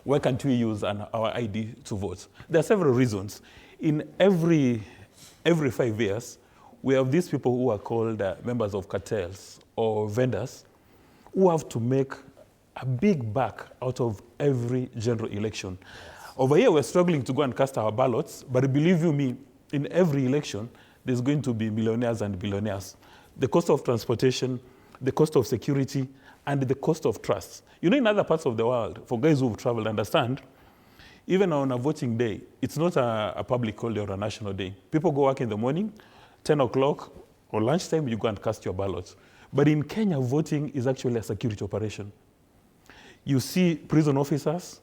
S2: why can't we use our ID to vote? There are several reasons. In every 5 years, we have these people who are called members of cartels or vendors who have to make a big buck out of every general election. Over here, we're struggling to go and cast our ballots, but believe you me, in every election, there's going to be millionaires and billionaires. The cost of transportation, the cost of security, and the cost of trust. In other parts of the world, for guys who've traveled, understand, even on a voting day, it's not a public holiday or a national day. People go work in the morning, 10 o'clock, or lunchtime, you go and cast your ballot. But in Kenya, voting is actually a security operation. You see prison officers,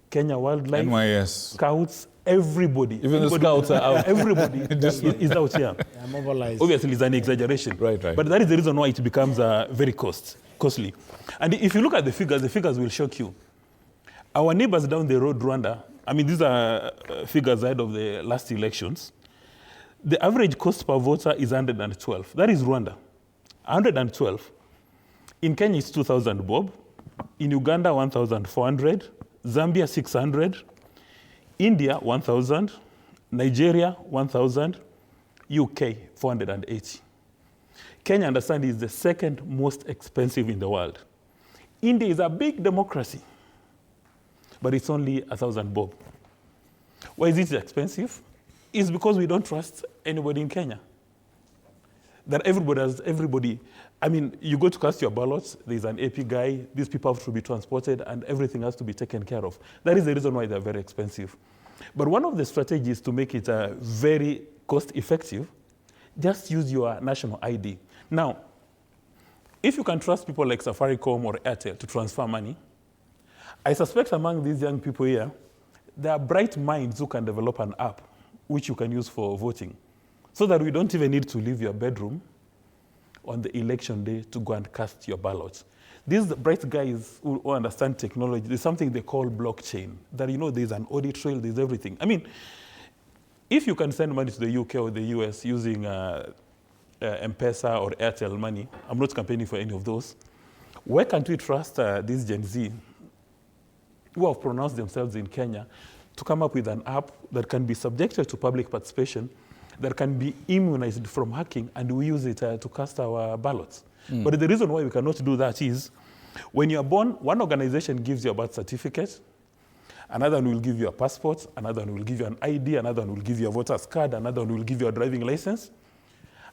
S2: Kenya Wildlife,
S1: NYS,
S2: Scouts, everybody.
S1: Even the Scouts are out.
S2: Everybody is out here.
S3: Mobilized.
S2: Obviously, it's an exaggeration.
S1: Right.
S2: But that is the reason why it becomes very costly. And if you look at the figures will shock you. Our neighbors down the road, Rwanda, these are figures ahead of the last elections. The average cost per voter is 112. That is Rwanda. 112. In Kenya, it's 2,000 bob. In Uganda, 1,400. Zambia, 600. India, 1,000. Nigeria, 1,000. UK, 480. Kenya, understand, is the second most expensive in the world. India is a big democracy, but it's only 1,000 bob. Why is it expensive? It's because we don't trust anybody in Kenya. That everybody, you go to cast your ballots, there's an AP guy, these people have to be transported, and everything has to be taken care of. That is the reason why they're very expensive. But one of the strategies to make it very cost-effective, just use your national ID. Now, if you can trust people like Safaricom or Airtel to transfer money, I suspect among these young people here, there are bright minds who can develop an app which you can use for voting, so that we don't even need to leave your bedroom on the election day to go and cast your ballot. These bright guys who understand technology, there's something they call blockchain, that there's an audit trail, there's everything. If you can send money to the UK or the US using M-Pesa or Airtel money, I'm not campaigning for any of those, why can't we trust these Gen Z who have pronounced themselves in Kenya to come up with an app that can be subjected to public participation, that can be immunized from hacking, and we use it to cast our ballots. But the reason why we cannot do that is, when you are born, one organization gives you a birth certificate, another one will give you a passport, another one will give you an ID, another one will give you a voter's card, another one will give you a driving license.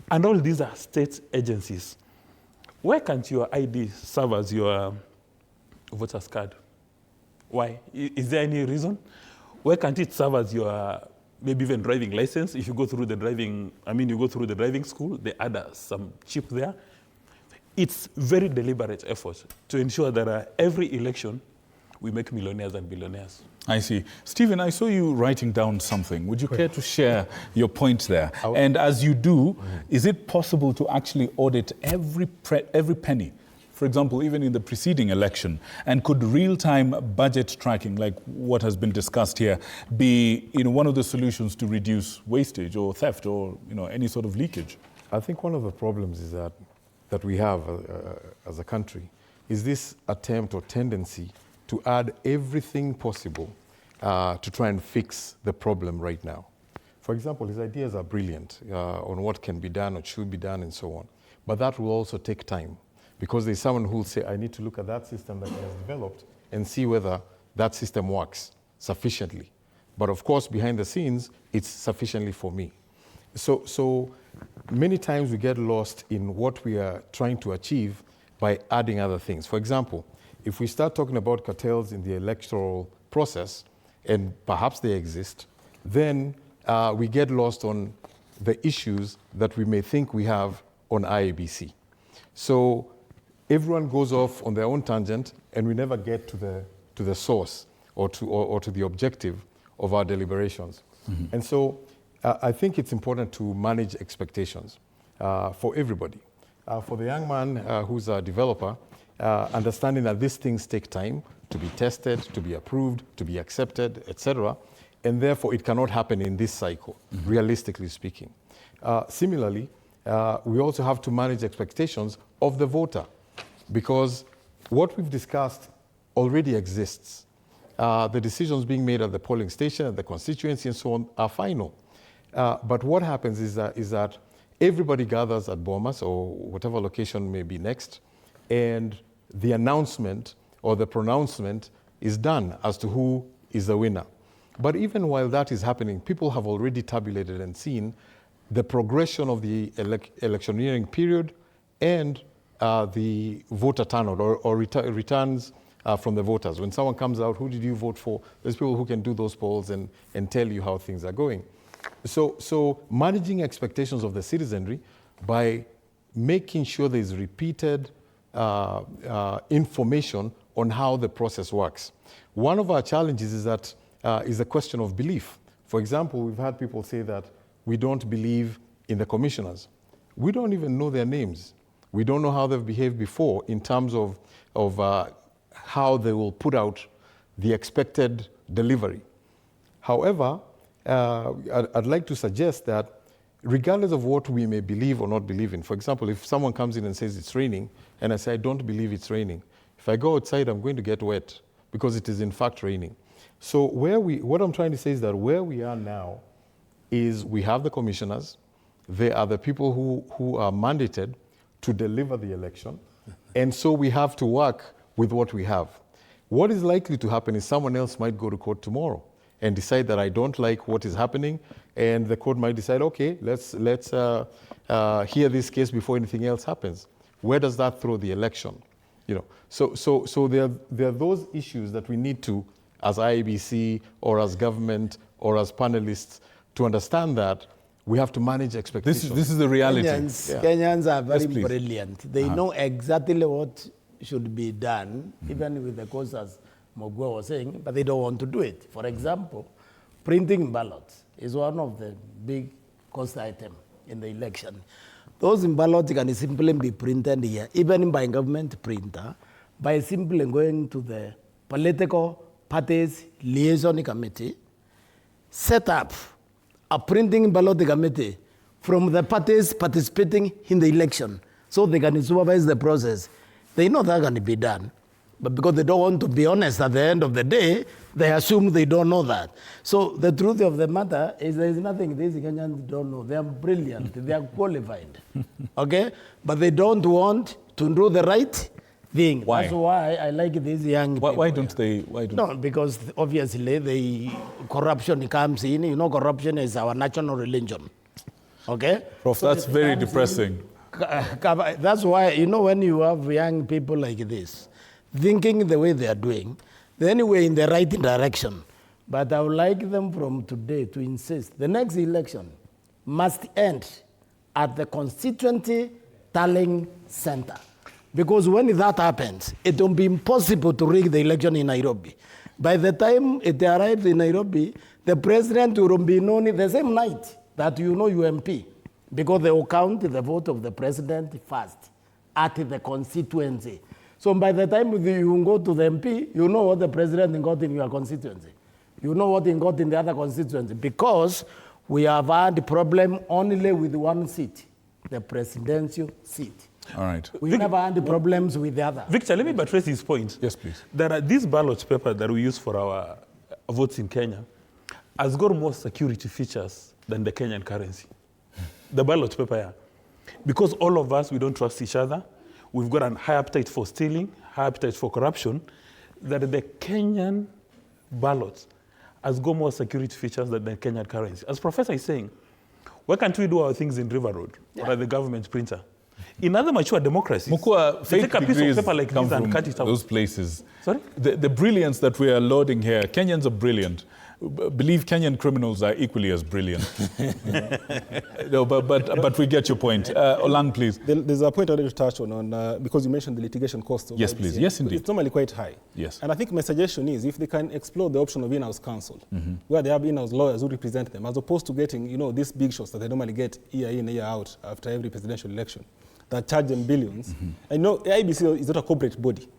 S2: And all these are state agencies. Why can't your ID serve as your voter's card? Why? Is there any reason? Why can't it serve as your maybe even driving license? If you go through the driving school, they add some chip there. It's very deliberate effort to ensure that every election we make millionaires and billionaires.
S1: I see. Stephen, I saw you writing down something. Would you care to share your point there? And as you do, is it possible to actually audit every penny? For example, even in the preceding election, and could real-time budget tracking, like what has been discussed here, be one of the solutions to reduce wastage or theft or any sort of leakage?
S4: I think one of the problems is that we have as a country is this attempt or tendency to add everything possible to try and fix the problem right now. For example, his ideas are brilliant on what can be done or should be done and so on, but that will also take time. Because there's someone who will say, I need to look at that system that he has developed and see whether that system works sufficiently. But of course, behind the scenes, it's sufficiently for me. So many times we get lost in what we are trying to achieve by adding other things. For example, if we start talking about cartels in the electoral process, and perhaps they exist, then we get lost on the issues that we may think we have on IEBC. So everyone goes off on their own tangent, and we never get to the source or to the objective of our deliberations. And so I think it's important to manage expectations for everybody. For the young man who's a developer, understanding that these things take time to be tested, to be approved, to be accepted, etc. and therefore it cannot happen in this cycle, realistically speaking. Similarly, we also have to manage expectations of the voter, because what we've discussed already exists. The decisions being made at the polling station, at the constituency, and so on are final. But what happens is that everybody gathers at Bomas or whatever location may be next, and the announcement or the pronouncement is done as to who is the winner. But even while that is happening, people have already tabulated and seen the progression of the electioneering period and the voter turnout or returns from the voters. When someone comes out, who did you vote for? There's people who can do those polls and tell you how things are going. So managing expectations of the citizenry by making sure there is repeated information on how the process works. One of our challenges is that is a question of belief. For example, we've had people say that we don't believe in the commissioners. We don't even know their names. We don't know how they've behaved before in terms of how they will put out the expected delivery. However, I'd like to suggest that regardless of what we may believe or not believe in, for example, if someone comes in and says it's raining, and I say I don't believe it's raining, if I go outside, I'm going to get wet because it is in fact raining. So what I'm trying to say is that where we are now is we have the commissioners, they are the people who are mandated to deliver the election, and so we have to work with what we have. What is likely to happen is someone else might go to court tomorrow and decide that I don't like what is happening, and the court might decide, okay, let's hear this case before anything else happens. Where does that throw the election? You know, so there are those issues that we need to, as IEBC or as government or as panelists, to understand that we have to manage expectations.
S1: This is the reality.
S3: Kenyans are very brilliant. They know exactly what should be done, even with the cause as Mogwe was saying, but they don't want to do it. For example, printing ballots is one of the big cost items in the election. Those in ballots can simply be printed here, even by government printer, by simply going to the political parties liaison committee, set up a printing ballot committee from the parties participating in the election so they can supervise the process. They know that can be done, but because they don't want to be honest at the end of the day, they assume they don't know that. So the truth of the matter is there is nothing these Kenyans don't know. They are brilliant, they are qualified, okay? But they don't want to do the right thing.
S1: Why?
S3: That's why I like these young people.
S1: Why don't they?
S3: No, because obviously the corruption comes in. You know, corruption is our national religion, okay?
S1: Prof, so that's very depressing.
S3: That's why, you know, when you have young people like this, thinking the way they are doing, they're anyway in the right direction. But I would like them from today to insist the next election must end at the constituency tallying center. Because when that happens, it will be impossible to rig the election in Nairobi. By the time it arrives in Nairobi, the president will be known the same night that you know UMP. Because they will count the vote of the president first at the constituency. So by the time you go to the MP, you know what the president got in your constituency. You know what he got in the other constituency. Because we have had a problem only with one seat, the presidential seat.
S1: All right.
S3: We never had problems with the other.
S2: Victor, let me buttress his point.
S1: Yes, please.
S2: There are these ballot paper that we use for our votes in Kenya has got more security features than the Kenyan currency. The ballot paper, yeah. Because all of us, we don't trust each other. We've got a high appetite for stealing, high appetite for corruption, that the Kenyan ballot has got more security features than the Kenyan currency. As Professor is saying, why can't we do our things in River Road or at the government printer? In other mature democracies,
S1: Mukua,
S2: they take a piece of paper like this and cut it out.
S1: Those places.
S2: Sorry?
S1: The brilliance that we are lauding here, Kenyans are brilliant. Believe Kenyan criminals are equally as brilliant. No, but we get your point. Olang, please.
S5: There's a point I wanted to touch on because you mentioned the litigation cost.
S1: Yes, please. Yes, indeed.
S5: It's normally quite high.
S1: Yes.
S5: And I think my suggestion is if they can explore the option of in-house counsel, where they have in-house lawyers who represent them, as opposed to getting, you know, these big shots that they normally get year in, year out after every presidential election, that charge them billions. And you know, IEBC is not a corporate body.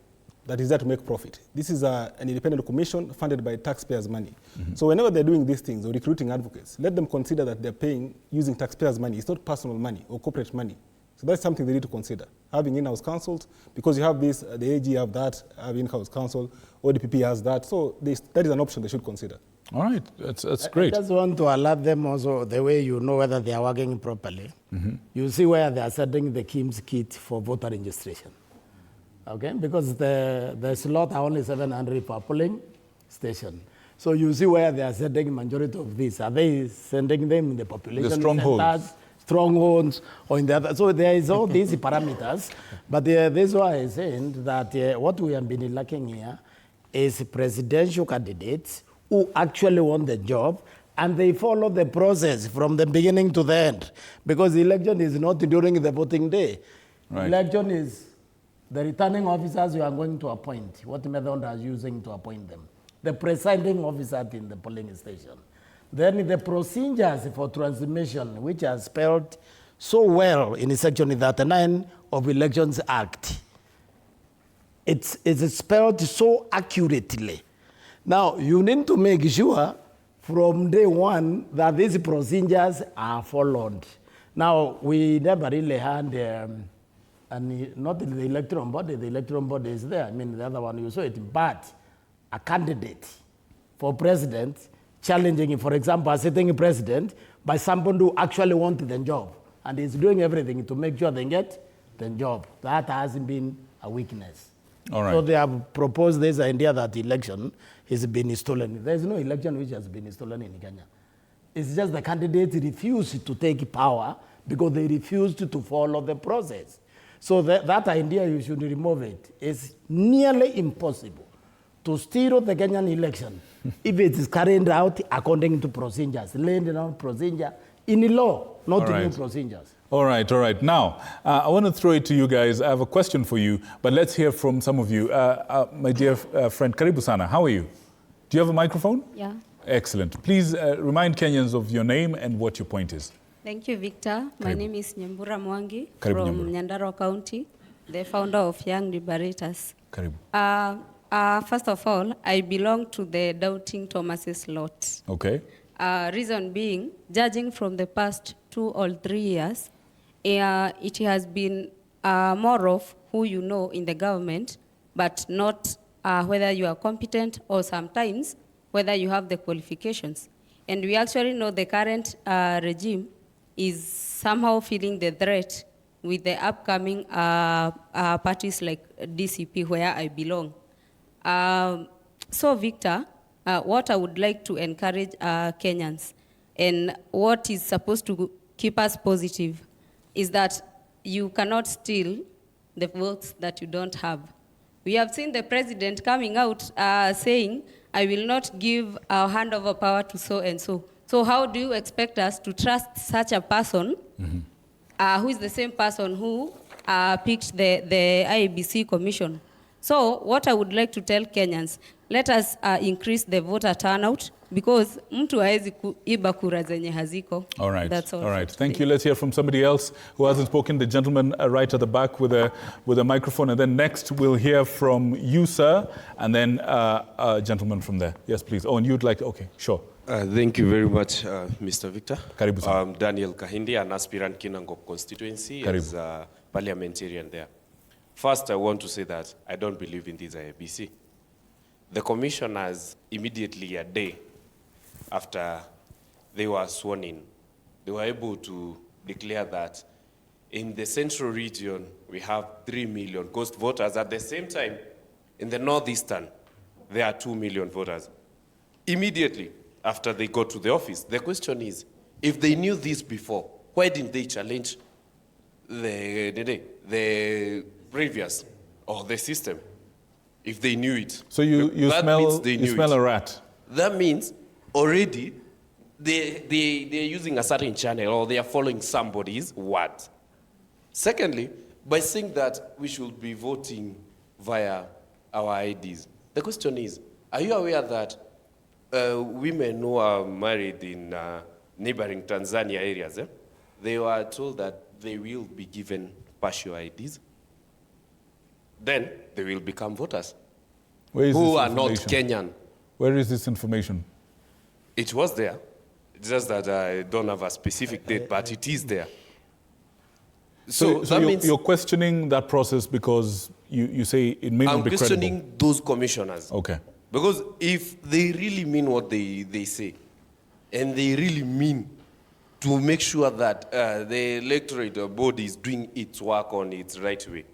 S5: that is there to make profit. This is an independent commission funded by taxpayers' money. So whenever they're doing these things or recruiting advocates, let them consider that they're paying using taxpayers' money. It's not personal money or corporate money. So that's something they need to consider. Having in-house counsels, because you have this, the AG have that, have in-house counsel, ODPP has that. So that is an option they should consider.
S1: All right, that's great.
S3: I just want to alert them also the way you know whether they are working properly. You see where they are sending the KIMS kit for voter registration. Okay, because the slot are only 700 per polling station. So you see where they are sending majority of these. Are they sending them in the population centers, strongholds, or in the other? So there is all these parameters. But this is why I'm saying that what we have been lacking here is presidential candidates who actually want the job, and they follow the process from the beginning to the end. Because the election is not during the voting day.
S1: Right.
S3: Election is the returning officers you are going to appoint. What method are you using to appoint them? The presiding officer in the polling station. Then the procedures for transmission, which are spelled so well in Section 39 of Elections Act. It's spelled so accurately. Now, you need to make sure from day one that these procedures are followed. Now, we never really had, and not in the electoral body is there. I mean, the other one, you saw it, but a candidate for president challenging, for example, a sitting president by someone who actually wants the job and is doing everything to make sure they get the job. That hasn't been a weakness.
S1: All right.
S3: So they have proposed this idea that election has been stolen. There is no election which has been stolen in Kenya. It's just the candidates refused to take power because they refused to follow the process. So that idea, you should remove it. It's nearly impossible to steer the Kenyan election if it is carried out according to procedures, laid down procedure in law, not in new procedures.
S1: All right, all right. Now, I want to throw it to you guys. I have a question for you, but let's hear from some of you. My dear friend, Karibu Sana, how are you? Do you have a microphone?
S14: Yeah.
S1: Excellent. Please remind Kenyans of your name and what your point is.
S14: Thank you, Victor. My name is Nyambura Mwangi
S1: Karibu,
S14: from
S1: Nyambura.
S14: Nyandarua County, the founder of Young Liberators.
S1: Karibu.
S14: First of all, I belong to the Doubting Thomas's lot.
S1: Okay.
S14: Reason being, judging from the past 2 or 3 years, it has been more of who you know in the government, but not whether you are competent or sometimes whether you have the qualifications. And we actually know the current regime is somehow feeling the threat with the upcoming parties like DCP, where I belong. So, Victor, what I would like to encourage Kenyans and what is supposed to keep us positive is that you cannot steal the votes that you don't have. We have seen the president coming out saying, I will not give our handover power to so and so. So how do you expect us to trust such a person who is the same person who picked the IEBC commission? So what I would like to tell Kenyans, let us increase the voter turnout because mtu haezi kuiba kura zenye haziko.
S1: All right.
S14: That's all.
S1: All right. Thank you. Let's hear from somebody else who hasn't spoken. The gentleman right at the back with a microphone. And then next we'll hear from you, sir, and then a gentleman from there. Yes, please. Oh, and you'd like to, okay, sure.
S15: Thank you very much, Mr. Victor.
S1: Karibu, sir.
S15: I'm Daniel Kahindi, an aspirant Kinangop constituency as a parliamentarian there. First, I want to say that I don't believe in this IEBC. The commissioners, immediately a day after they were sworn in, they were able to declare that in the central region, we have 3 million ghost voters. At the same time, in the northeastern, there are 2 million voters. Immediately after they got to the office, the question is, if they knew this before, why didn't they challenge the previous or the system? If they knew it.
S1: So you smell a rat.
S15: That means already they're using a certain channel or they are following somebody's word. Secondly, by saying that we should be voting via our IDs, the question is, are you aware that women who are married in neighboring Tanzania areas, they were told that they will be given partial IDs? then they will become voters
S1: Where is
S15: who
S1: this
S15: are not
S1: information?
S15: Kenyan.
S1: Where is this information?
S15: It was there. It's just that I don't have a specific date, but it is there. So that means
S1: you're questioning that process because you say it may not be credible.
S15: I'm questioning those commissioners.
S1: Okay.
S15: Because if they really mean what they say, and they really mean to make sure that the electorate body is doing its work on its right way,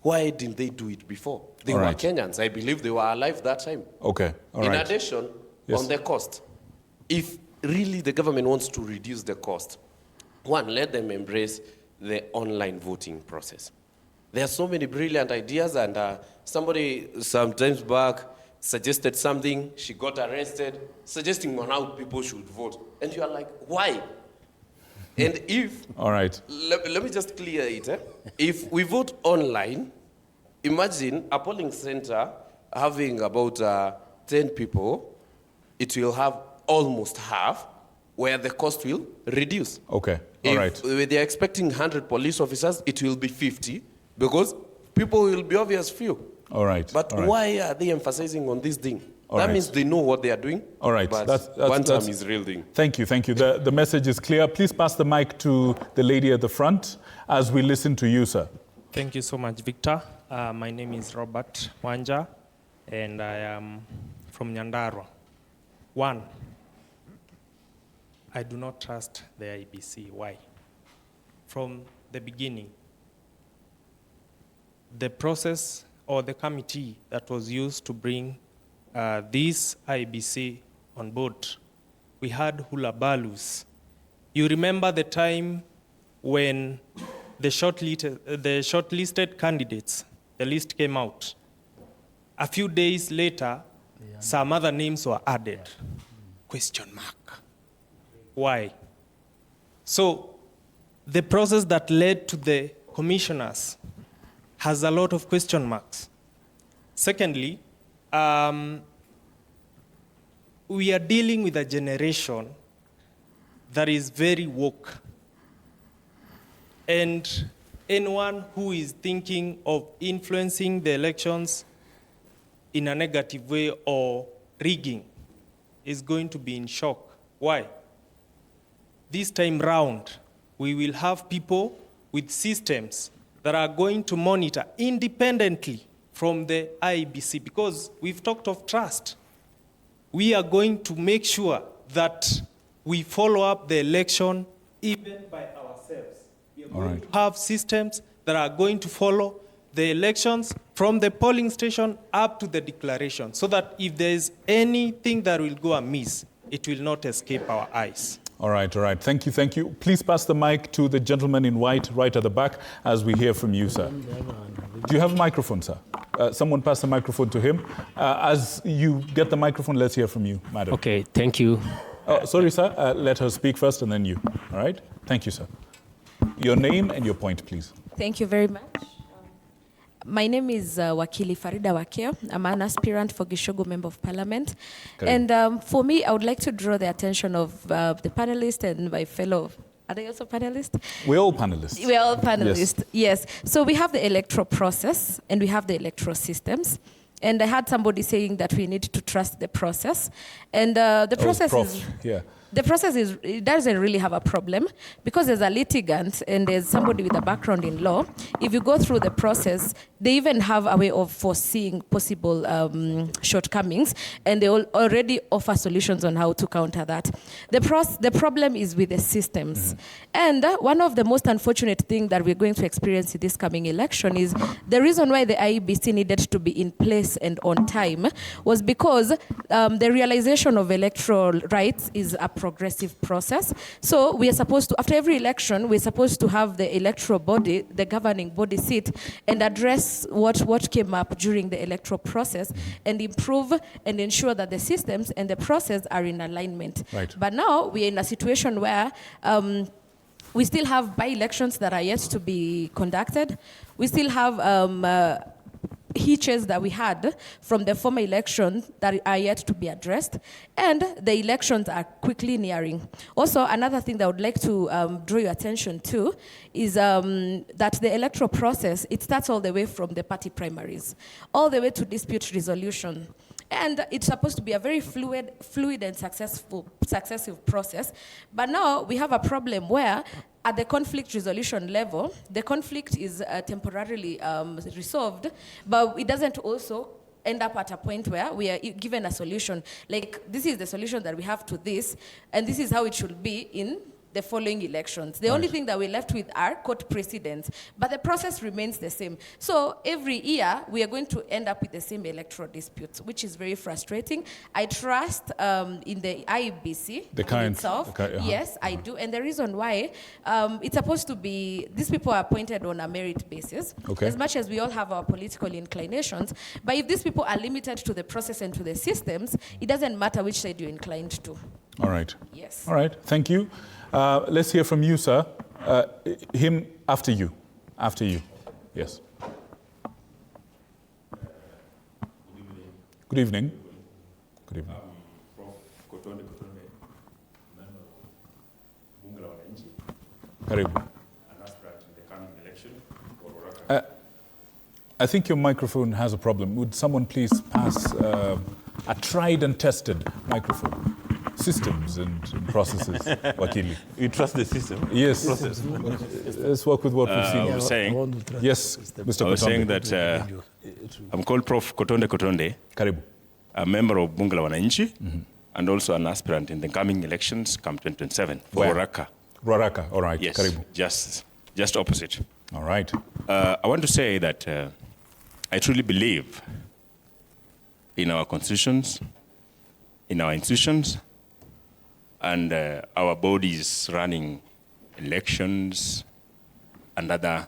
S15: why didn't they do it before? They
S1: All
S15: were
S1: right.
S15: Kenyans. I believe they were alive that time.
S1: Okay. All
S15: In
S1: right.
S15: addition,
S1: Yes.
S15: on the cost, if really the government wants to reduce the cost, one, let them embrace the online voting process. There are so many brilliant ideas, and somebody sometimes back suggested something, she got arrested, suggesting on how people should vote. And you are like, why? And if,
S1: All right.
S15: let me just clear it. If we vote online, imagine a polling center having about 10 people, it will have almost half, where the cost will reduce.
S1: Okay. All right.
S15: If they're expecting 100 police officers, it will be 50, because people will be obvious few.
S1: All right.
S15: But
S1: All right.
S15: why are they emphasizing on this thing?
S1: All
S15: that
S1: right.
S15: means they know what they are doing.
S1: All right.
S15: But
S1: That's-
S15: one time is real thing.
S1: Thank you. Thank you. The message is clear. Please pass the mic to the lady at the front as we listen to you, sir.
S16: Thank you so much, Victor. My name is Robert Wanja, and I am from Nyandarua. One, I do not trust the IEBC. Why? From the beginning, the process or the committee that was used to bring this IEBC on board, we had hula balloons. You remember the time when the shortlisted candidates, the list came out. A few days later, some other names were added. Question mark. Why? So the process that led to the commissioners has a lot of question marks. Secondly, we are dealing with a generation that is very woke. And anyone who is thinking of influencing the elections in a negative way or rigging is going to be in shock. Why? This time round, we will have people with systems that are going to monitor independently from the IEBC, because we've talked of trust. We are going to make sure that we follow up the election even by ourselves. We are going to have systems that are going to follow the elections from the polling station up to the declaration, so that if there is anything that will go amiss, it will not escape our eyes.
S1: All right, all right. Thank you, thank you. Please pass the mic to the gentleman in white right at the back as we hear from you, sir. Do you have a microphone, sir? Someone pass the microphone to him. As you get the microphone, let's hear from you, madam.
S17: Okay, thank you.
S1: Oh, sorry, sir. Let her speak first and then you. All right? Thank you, sir. Your name and your point, please.
S18: Thank you very much. My name is Wakili Farida Wakeo. I'm an aspirant for Gishogo Member of Parliament.
S1: Correct.
S18: And for me, I would like to draw the attention of the panelists and my fellow. Are they also panelists?
S1: We're all panelists.
S18: We're all panelists, yes. So we have the electoral process and we have the electoral systems. And I had somebody saying that we need to trust the process. And the process is...
S1: Yeah.
S18: The process it doesn't really have a problem, because there's a litigant and there's somebody with a background in law. If you go through the process, they even have a way of foreseeing possible shortcomings, and they already offer solutions on how to counter that. The problem is with the systems. And one of the most unfortunate things that we're going to experience in this coming election is the reason why the IEBC needed to be in place and on time was because the realization of electoral rights is a progressive process. So we are supposed to, after every election, we're supposed to have the electoral body, the governing body sit and address what came up during the electoral process and improve and ensure that the systems and the process are in alignment.
S1: Right.
S18: But now we're in a situation where we still have by-elections that are yet to be conducted. We still have hitches that we had from the former elections that are yet to be addressed, and the elections are quickly nearing. Also, another thing that I would like to draw your attention to is that the electoral process, it starts all the way from the party primaries, all the way to dispute resolution. And it's supposed to be a very fluid and successive process. But now we have a problem where at the conflict resolution level, the conflict is temporarily resolved, but it doesn't also end up at a point where we are given a solution. Like, this is the solution that we have to this, and this is how it should be in the following elections. The only thing that we're left with are court precedents, but the process remains the same. So every year, we are going to end up with the same electoral disputes, which is very frustrating. I trust in the IEBC itself. Yes, I do. And the reason why, it's supposed to be, these people are appointed on a merit basis, as much as we all have our political inclinations. But if these people are limited to the process and to the systems, it doesn't matter which side you're inclined to.
S1: All right.
S18: Yes.
S1: All right. Thank you. Let's hear from you, sir. Him after you. After you. Yes. Good evening. Good evening. Karibu. I think your microphone has a problem. Would someone please pass a tried and tested microphone? Systems and processes, Wakili.
S2: You trust the system?
S1: Yes.
S2: Process.
S1: Let's work with what we've seen.
S2: I was saying,
S1: yes, Mr.
S2: I was saying that I'm called Prof. Kotonde Kotonde.
S1: Karibu.
S2: A member of Bunge la Wananchi, and also an aspirant in the coming elections, come 2027, for Ruaraka.
S1: Ruaraka, all right.
S2: Yes,
S1: Karibu.
S2: just opposite.
S1: All right.
S2: I want to say that I truly believe in our constitutions, in our institutions, and our bodies running elections and other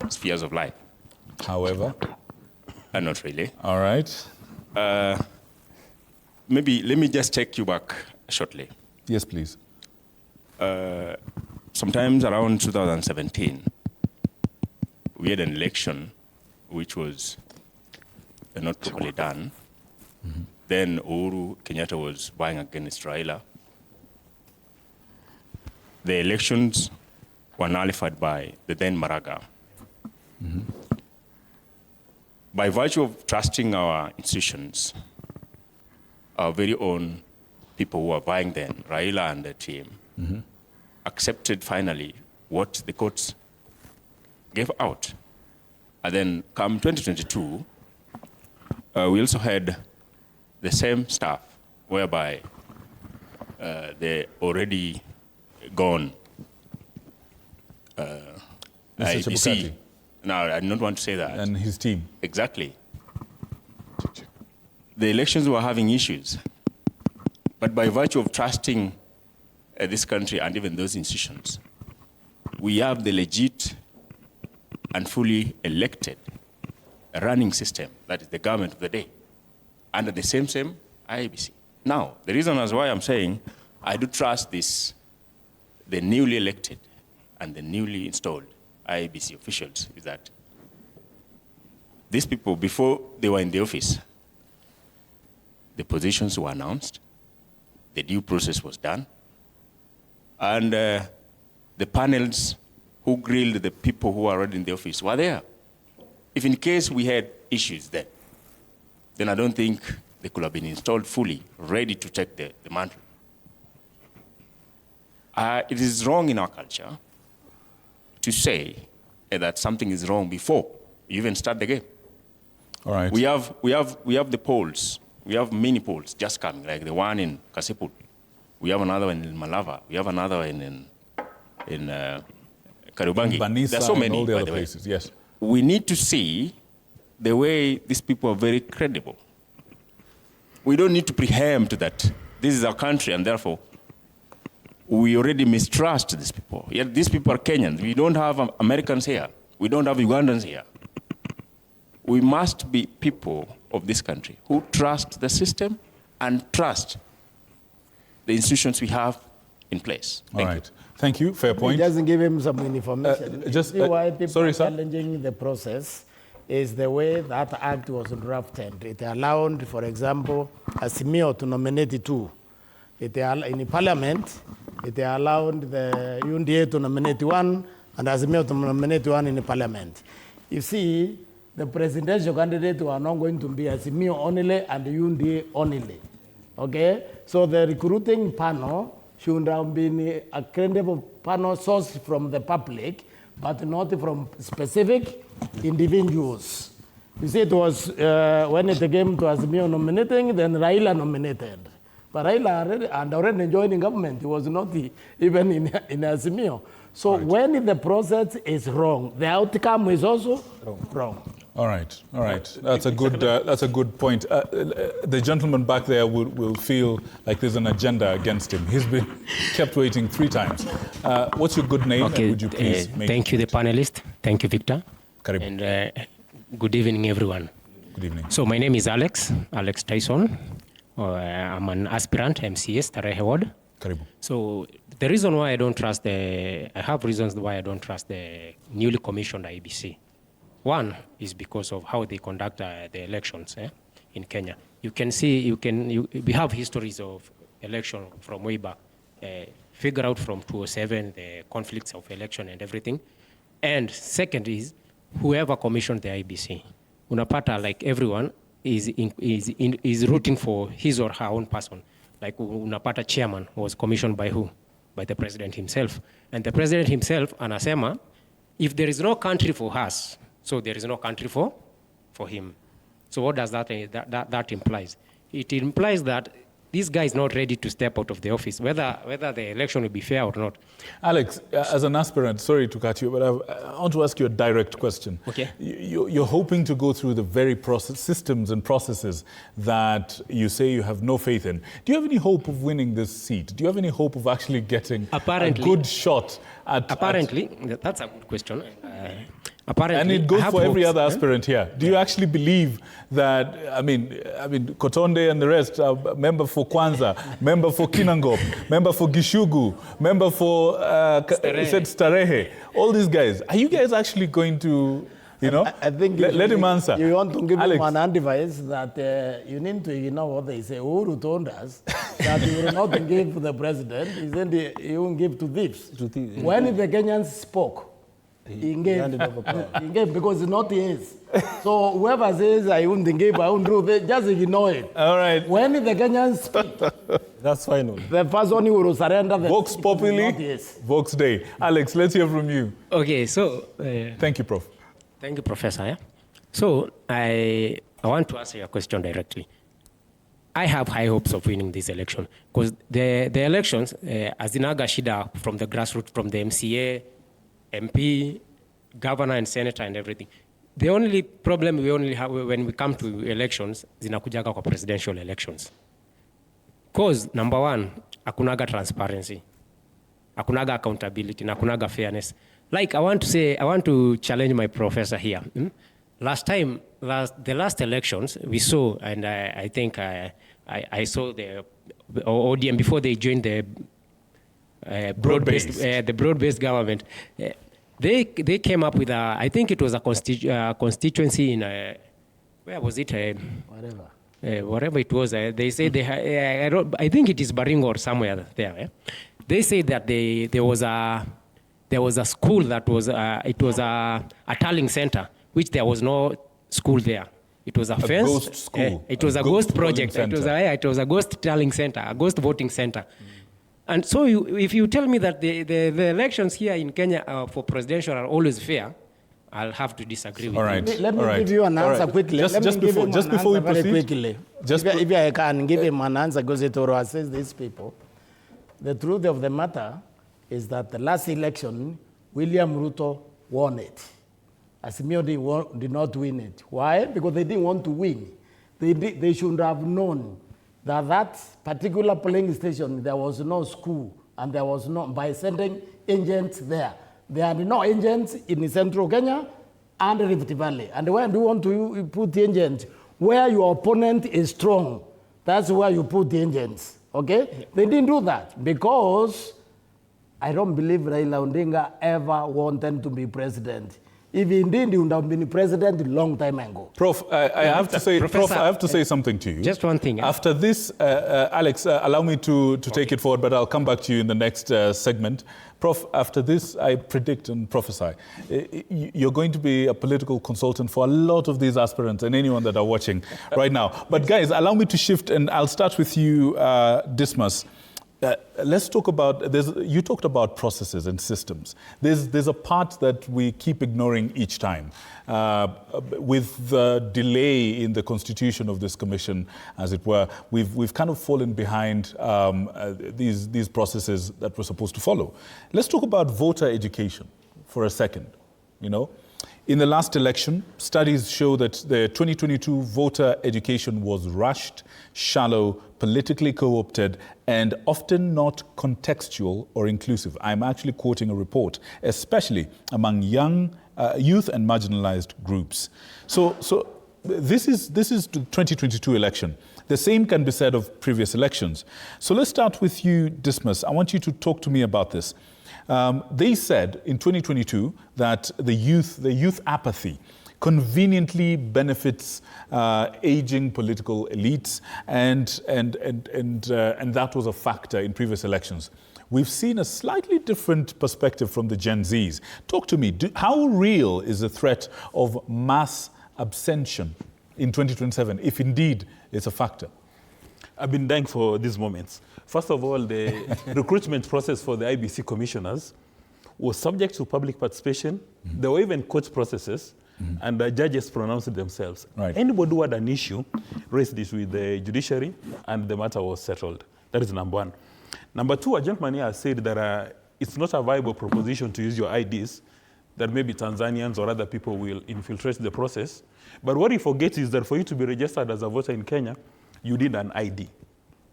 S2: spheres of life.
S1: However?
S2: Not really.
S1: All right.
S2: Maybe let me just take you back shortly.
S1: Yes, please.
S2: Sometimes around 2017, we had an election which was not properly done. Then Uhuru Kenyatta was vying against Raila. The elections were nullified by the then Maraga. By virtue of trusting our institutions, our very own people who were vying then, Raila and the team, accepted finally what the courts gave out. And then come 2022, we also had the same stuff, whereby the already gone IEBC. No, I don't want to say that.
S1: And his team.
S2: Exactly. The elections were having issues. But by virtue of trusting this country and even those institutions, we have the legit and fully elected running system, that is the government of the day, under the same IEBC. Now, the reason as why I'm saying I do trust this, the newly elected and the newly installed IEBC officials, is that these people, before they were in the office, the positions were announced, the due process was done, and the panels who grilled the people who are already in the office were there. If in case we had issues then I don't think they could have been installed fully, ready to take the mantle. It is wrong in our culture to say that something is wrong before you even start the game.
S1: All right.
S2: We have the polls. We have many polls just coming, like the one in Kasipul. We have another one in Malava. We have another one in Karubangi. There are so many,
S1: all the
S2: by
S1: other
S2: the way.
S1: places, yes.
S2: We need to see the way these people are very credible. We don't need to preempt that this is our country and therefore we already mistrust these people. Yet these people are Kenyans. We don't have Americans here. We don't have Ugandans here. We must be people of this country who trust the system and trust the institutions we have in place.
S1: All right. Thank you. Fair point.
S3: It doesn't give him some information.
S1: Just,
S3: See why people
S1: sorry,
S3: are
S1: sir.
S3: challenging the process is the way that act was drafted. It allowed, for example, Azimio to nominate two. In Parliament, it allowed the UNDA to nominate one and Azimio to nominate one in the Parliament. You see, the presidential candidate are not going to be Azimio only and the UNDA only. Okay? So the recruiting panel should have been a credible panel sourced from the public, but not from specific individuals. You see, it was when it came to Azimio nominating, then Raila nominated. But Raila already joining government. He was not even in Azimio. So when the process is wrong, the outcome is also wrong.
S1: All right. That's a good point. The gentleman back there will feel like there's an agenda against him. He's been kept waiting 3 times. What's your good name?
S17: Okay.
S1: And would you please make
S17: thank you, the panelists. Thank you, Victor.
S1: Karibu.
S17: And good evening, everyone.
S1: Good evening.
S17: So my name is Alex Tyson. I'm an aspirant, MCS, Tarehe Ward.
S1: Karibu.
S17: So the reason why I don't trust I have reasons why I don't trust the newly commissioned IEBC. One is because of how they conduct the elections in Kenya. You can see, we have histories of election from way back. Figure out from 2007 the conflicts of election and everything. And second is, whoever commissioned the IEBC, unapata like everyone is rooting for his or her own person. Like unapata chairman was commissioned by who? By the president himself. And the president himself, anasema, if there is no country for us, so there is no country for him. So what does that implies? It implies that this guy is not ready to step out of the office, whether the election will be fair or not.
S1: Alex, as an aspirant, sorry to cut you, but I want to ask you a direct question.
S17: Okay.
S1: You're hoping to go through the very systems and processes that you say you have no faith in. Do you have any hope of winning this seat? Do you have any hope of actually getting a good shot at...
S17: Apparently, that's a good question. Apparently,
S1: and it goes for every other
S17: hopes,
S1: aspirant here. Do you actually believe that, I mean, Kotonde and the rest are member for Kwanza, member for Kinangop, member for Gishugu, member for Starehe, all these guys. Are you guys actually going to,
S3: I think
S1: let him answer.
S3: You want to give
S1: Alex.
S3: him an advice that you need to know what they say. Uhuru told us that he will not give to the president, he won't give to thieves. When the Kenyans spoke, he gave because it's not his. So whoever says I won't give, I won't do, just ignore it.
S1: All right.
S3: When the Kenyans speak,
S5: that's final.
S3: The first one who will surrender.
S1: Vox Populi, Vox Day. Alex, let's hear from you.
S17: Okay, so
S1: thank you, Prof.
S17: Thank you, Professor. Yeah? So I want to answer your question directly. I have high hopes of winning this election because the elections, azinaga shida from the grassroots, from the MCA, MP, governor and senator and everything. The only problem we only have when we come to elections zinakujaga kwa presidential elections. Cause number one, akunaga transparency, akunaga accountability, nakunaga fairness. Like I want to challenge my professor here. The last elections we saw, and I think I saw the ODM before they joined the broad-based government. They came up with I think it was a constituency in where was it? Whatever it was. They say I think it is Baringo or somewhere there. They say that there was a school that was it was a tallying center, which there was no school there. It was a fence.
S1: Ghost school.
S17: It was a ghost project. It was a ghost tallying center, a ghost voting center. And so if you tell me that the elections here in Kenya for presidential are always fair, I'll have to disagree with you.
S3: Let me give you an answer quickly.
S1: Just before we proceed,
S3: quickly. If I can give him an answer, because it will assess these people. The truth of the matter is that the last election, William Ruto won it. Azimio did not win it. Why? Because they didn't want to win. They should have known that particular polling station, there was no school, and there was no, by sending agents there. There are no agents in central Kenya and Rift Valley. And where do you want to put the agents? Where your opponent is strong, that's where you put the agents, okay? They didn't do that because I don't believe Raila Odinga ever wanted to be president. If indeed you would have been president a long time ago.
S1: Prof, I have to say, Prof, I have to say something to you.
S17: Just one thing.
S1: After this, Alex, allow me to take it forward, but I'll come back to you in the next segment. Prof, after this, I predict and prophesy, you're going to be a political consultant for a lot of these aspirants and anyone that are watching right now. But guys, allow me to shift, and I'll start with you, Dismas. Let's talk about, you talked about processes and systems. There's a part that we keep ignoring each time. With the delay in the constitution of this commission, as it were, we've kind of fallen behind these processes that we're supposed to follow. Let's talk about voter education for a second, you know. In the last election, studies show that the 2022 voter education was rushed, shallow, politically co-opted, and often not contextual or inclusive. I'm actually quoting a report, especially among young youth and marginalized groups. So this is the 2022 election. The same can be said of previous elections. So let's start with you, Dismas. I want you to talk to me about this. They said in 2022 that the youth apathy conveniently benefits aging political elites, and that was a factor in previous elections. We've seen a slightly different perspective from the Gen Zs. Talk to me. How real is the threat of mass abstention in 2027, if indeed it's a factor?
S2: I've been dying for these moments. First of all, the recruitment process for the IEBC commissioners was subject to public participation. Mm-hmm. There were even court processes, and the judges pronounced themselves. Right. Anybody who had an issue raised this with the judiciary, and the matter was settled. That is number one. Number two, a gentleman here said that it's not a viable proposition to use your IDs, that maybe Tanzanians or other people will infiltrate the process. But what he forgets is that for you to be registered as a voter in Kenya, you need an ID.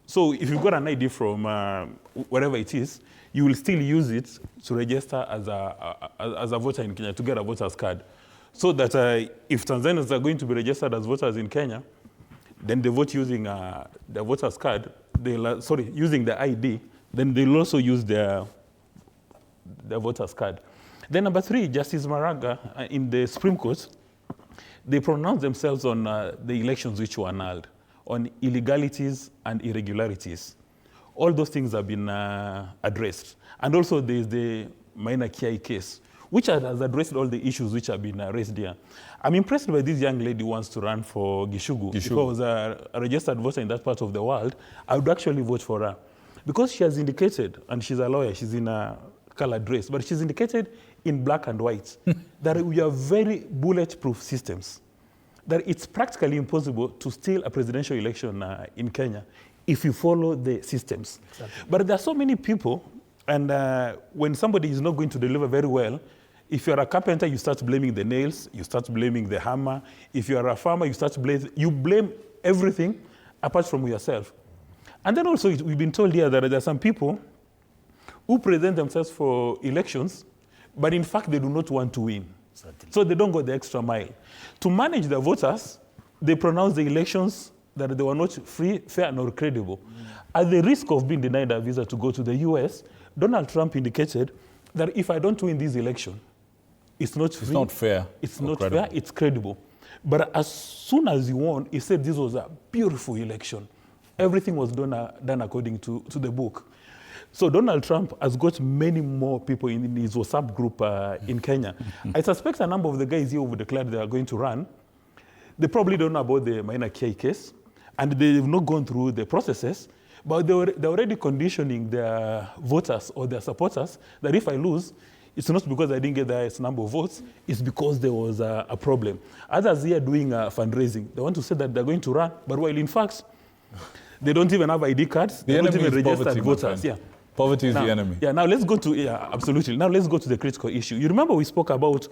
S2: So if you've got an ID from wherever it is, you will still use it to register as a voter in Kenya, to get a voter's card. So that if Tanzanians are going to be registered as voters in Kenya, then they vote using the voter's card, using the ID, then they'll also use their voter's card. Then number three, Justice Maraga in the Supreme Court, they pronounced themselves on the elections which were annulled, on illegalities and irregularities. All those things have been addressed. And also there's the minor KI case, which has addressed all the issues which have been raised here. I'm impressed by this young lady who wants to run for Gishugu. If I was a registered voter in that part of the world, I would actually vote for her. Because she has indicated, and she's a lawyer, she's in a colored dress, but she's indicated in black and white that we have very bulletproof systems, that it's practically impossible to steal a presidential election in Kenya if you follow the systems. Exactly. But there are so many people, and when somebody is not going to deliver very well, if you're a carpenter, you start blaming the nails, you start blaming the hammer. If you're a farmer, you blame everything apart from yourself. And then also, we've been told here that there are some people who present themselves for elections, but in fact, they do not want to win. Exactly. So they don't go the extra mile. To manage the voters, they pronounce the elections that they were not free, fair, nor credible. At the risk of being denied a visa to go to the US, Donald Trump indicated that if I don't win this election, it's not free. It's not fair. It's not fair, it's credible. But as soon as he won, he said this was a beautiful election. Everything was done according to the book. So Donald Trump has got many more people in his WhatsApp group in Kenya. I suspect a number of the guys here who declared they are going to run, they probably don't know about the minor KI case, and they've not gone through the processes, but they're already conditioning their voters or their supporters that if I lose, it's not because I didn't get the highest number of votes, it's because there was a problem. Others here doing fundraising, they want to say that they're going to run, but while in fact, they don't even have ID cards, they don't even register voters. Yeah.
S1: Poverty is the enemy.
S2: Yeah, now let's go to, absolutely. Now let's go to the critical issue. You remember we spoke about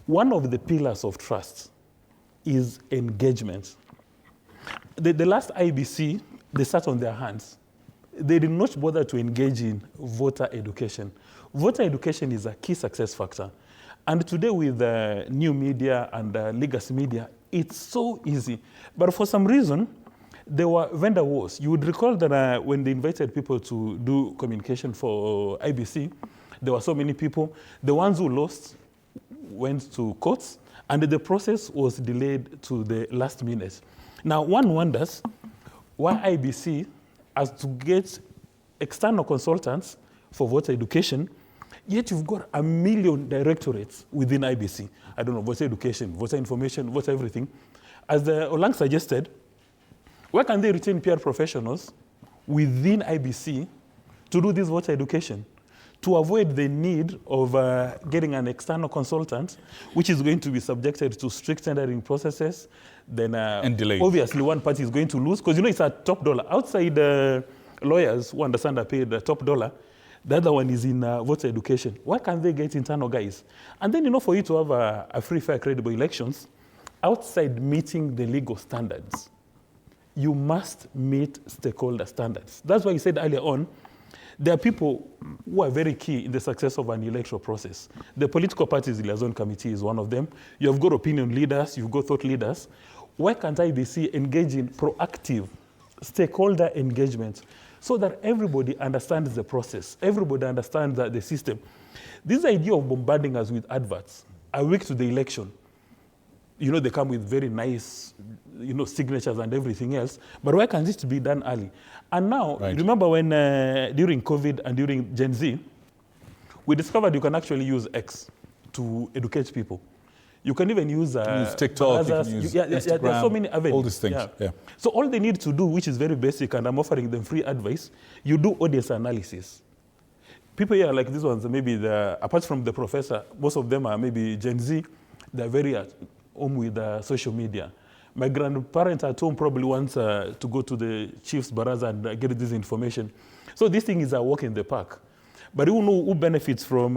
S2: one of the pillars of trust is engagement. The last IEBC, they sat on their hands. They did not bother to engage in voter education. Voter education is a key success factor. And today with new media and legacy media, it's so easy. But for some reason, there were vendor wars. You would recall that when they invited people to do communication for IEBC, there were so many people. The ones who lost went to courts, and the process was delayed to the last minute. Now, one wonders why IEBC has to get external consultants for voter education, yet you've got 1 million directorates within IEBC. I don't know, voter education, voter information, voter everything. As Olang suggested, why can't they retain PR professionals within IEBC to do this voter education, to avoid the need of getting an external consultant, which is going to be subjected to strict tendering processes, then
S1: and delayed.
S2: Obviously one party is going to lose, because it's at top dollar. Outside lawyers who understand are paid the top dollar, the other one is in voter education. Why can't they get internal guys? And then, for you to have a free, fair, credible elections, outside meeting the legal standards, you must meet stakeholder standards. That's why you said earlier on, there are people who are very key in the success of an electoral process. The political parties liaison committee is one of them. You've got opinion leaders, you've got thought leaders. Why can't IEBC engage in proactive stakeholder engagement so that everybody understands the process, everybody understands the system? This idea of bombarding us with adverts a week to the election, they come with very nice, signatures and everything else. But why can't this be done early? And now, remember when during COVID and during Gen Z, we discovered you can actually use X to educate people. You can even use
S1: TikTok, you can use Instagram,
S2: there are so many avenues.
S1: All these things. Yeah.
S2: So all they need to do, which is very basic, and I'm offering them free advice, you do audience analysis. People here like these ones, maybe apart from the professor, most of them are maybe Gen Z, they're very at home with social media. My grandparents at home probably want to go to the chief's baraza and get this information. So this thing is a walk in the park. But you know who benefits from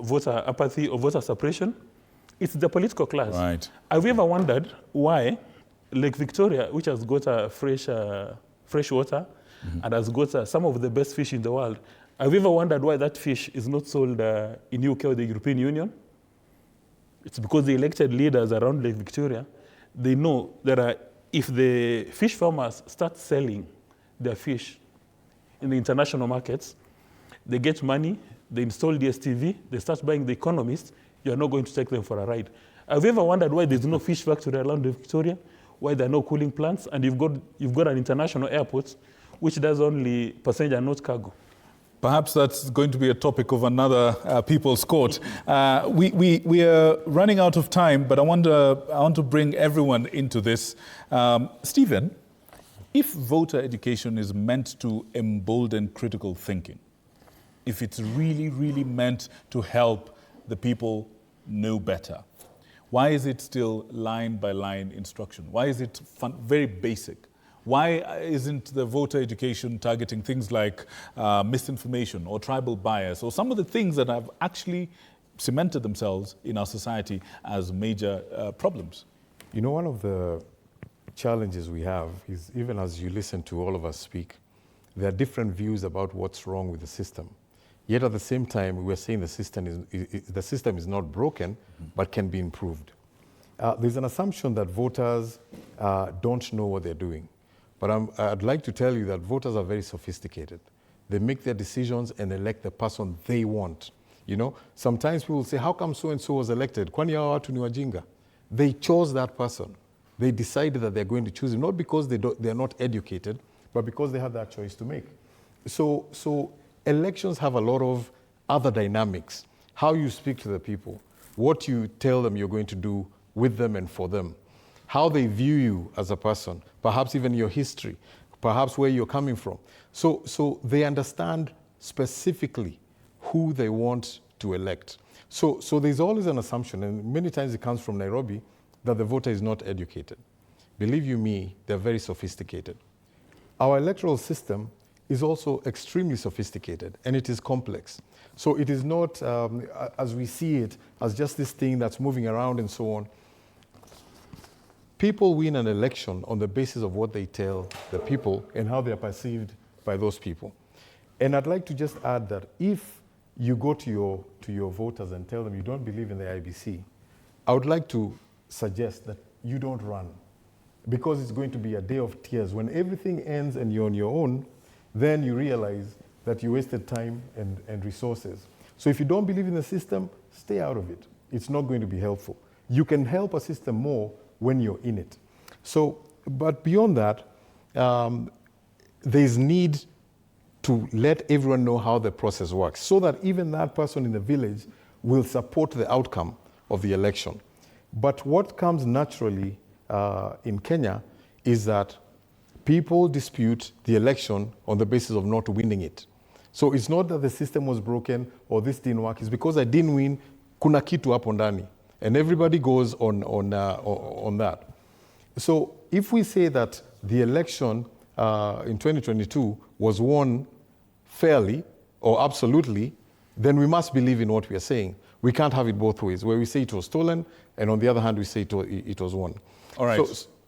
S2: voter apathy or voter suppression? It's the political class.
S1: Right.
S2: Have you ever wondered why Lake Victoria, which has got fresh water and has got some of the best fish in the world, have you ever wondered why that fish is not sold in UK or the European Union? It's because the elected leaders around Lake Victoria, they know that if the fish farmers start selling their fish in the international markets, they get money, they install DStv, they start buying The Economist, you're not going to take them for a ride. Have you ever wondered why there's no fish factory around Victoria, why there are no cooling plants, and you've got an international airport which does only passenger and not cargo?
S1: Perhaps that's going to be a topic of another People's Court. We are running out of time, but I want to bring everyone into this. Stephen, if voter education is meant to embolden critical thinking, if it's really, really meant to help the people know better, why is it still line-by-line instruction? Why is it very basic? Why isn't the voter education targeting things like misinformation or tribal bias or some of the things that have actually cemented themselves in our society as major problems?
S4: One of the challenges we have is, even as you listen to all of us speak, there are different views about what's wrong with the system. Yet at the same time, we're saying the system is not broken, but can be improved. There's an assumption that voters don't know what they're doing. But I'd like to tell you that voters are very sophisticated. They make their decisions and elect the person they want. Sometimes people say, how come so-and-so was elected? Kwani hawa watu ni wajinga? They chose that person. They decided that they're going to choose him, not because they're not educated, but because they had that choice to make. So elections have a lot of other dynamics. How you speak to the people, what you tell them you're going to do with them and for them, how they view you as a person, perhaps even your history, perhaps where you're coming from. So they understand specifically who they want to elect. So there's always an assumption, and many times it comes from Nairobi, that the voter is not educated. Believe you me, they're very sophisticated. Our electoral system is also extremely sophisticated, and it is complex. So it is not, as we see it, as just this thing that's moving around and so on. People win an election on the basis of what they tell the people and how they are perceived by those people. And I'd like to just add that if you go to your voters and tell them you don't believe in the IEBC, I would like to suggest that you don't run, because it's going to be a day of tears. When everything ends and you're on your own, then you realize that you wasted time and resources. So if you don't believe in the system, stay out of it. it's not going to be helpful. You can help a system more when you're in it. So, but beyond that, there's need to let everyone know how the process works so that even that person in the village will support the outcome of the election. But what comes naturally in Kenya is that people dispute the election on the basis of not winning it. So it's not that the system was broken or this didn't work. It's because I didn't win, kuna kitu hapo ndani. And everybody goes on that. So if we say that the election in 2022 was won fairly or absolutely, then we must believe in what we are saying. We can't have it both ways, where we say it was stolen, and on the other hand, we say it was won.
S1: All right.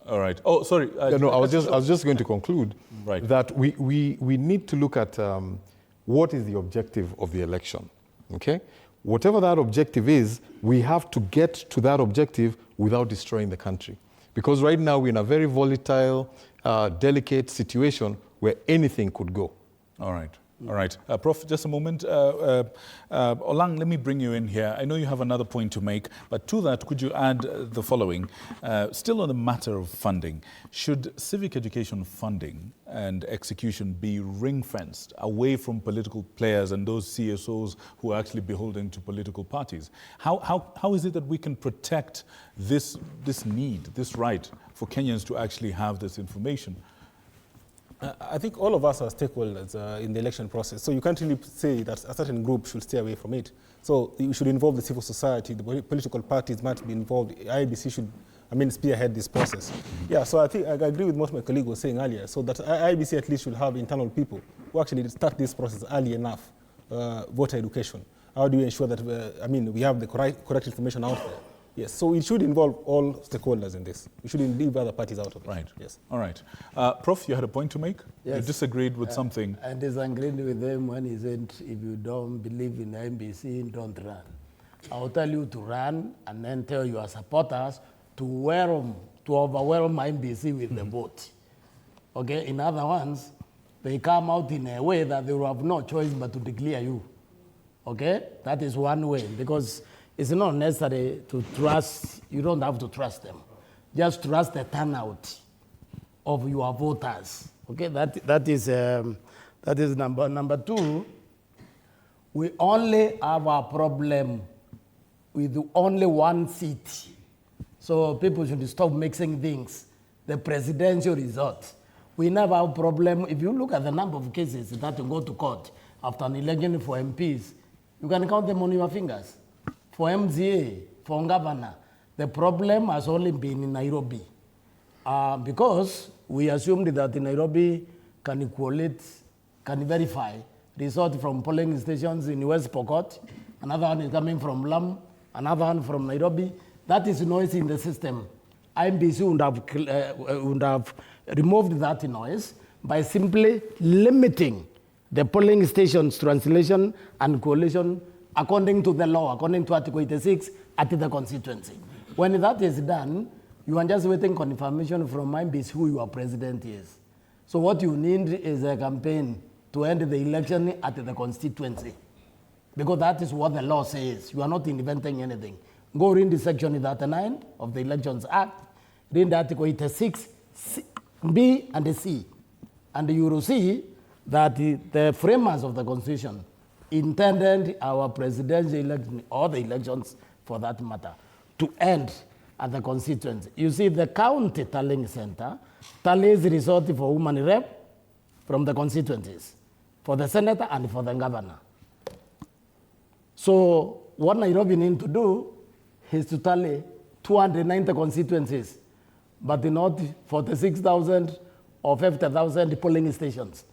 S1: All right. Oh, sorry.
S4: No, I was just going to conclude that we need to look at what is the objective of the election, okay? Whatever that objective is, we have to get to that objective without destroying the country. Because right now we're in a very volatile, delicate situation where anything could go.
S1: All right. All right. Prof, just a moment. Olang, let me bring you in here. I know you have another point to make, but to that, could you add the following? Still on the matter of funding, should civic education funding and execution be ring-fenced away from political players and those CSOs who are actually beholden to political parties? How is it that we can protect this need, this right for Kenyans to actually have this information?
S5: I think all of us are stakeholders in the election process. So you can't really say that a certain group should stay away from it. So you should involve the civil society, the political parties might be involved. IEBC should, spearhead this process. Yeah, so I think I agree with what my colleague was saying earlier. So that IEBC at least should have internal people who actually start this process early enough, voter education. How do we ensure that, we have the correct information out there? Yes, so it should involve all stakeholders in this. We shouldn't leave other parties out of it.
S1: Right.
S5: Yes.
S1: All right. Prof, you had a point to make?
S3: Yes.
S1: You disagreed with something.
S3: I disagreed with him when he said, if you don't believe in IEBC, don't run. I'll tell you to run and then tell your supporters to overwhelm IEBC with the vote. Okay, in other words, they come out in a way that they will have no choice but to declare you. Okay, that is one way, because it's not necessary to trust, you don't have to trust them. Just trust the turnout of your voters. Okay, that is number two. We only have a problem with only one seat. So people should stop mixing things. The presidential result. We never have a problem. If you look at the number of cases that go to court after an election for MPs, you can count them on your fingers. For MCA, for governor, the problem has only been in Nairobi. Because we assumed that in Nairobi can verify result from polling stations in West Pokot, another one is coming from Lamu, another one from Nairobi. That is noise in the system. IEBC would have removed that noise by simply limiting the polling stations translation and collation according to the law, according to Article 86 at the constituency. When that is done, you are just waiting confirmation from IEBC who your president is. So what you need is a campaign to end the election at the constituency. Because that is what the law says. You are not inventing anything. Go read the section 39 of the Elections Act, read the Article 86, B and C. And you will see that the framers of the Constitution intended our presidential election, or the elections for that matter, to end at the constituency. You see, the county tallying center tallies result for woman rep from the constituencies, for the senator and for the governor. So what Nairobi need to do is to tally 290 constituencies, but not 46,000 or 50,000 polling stations.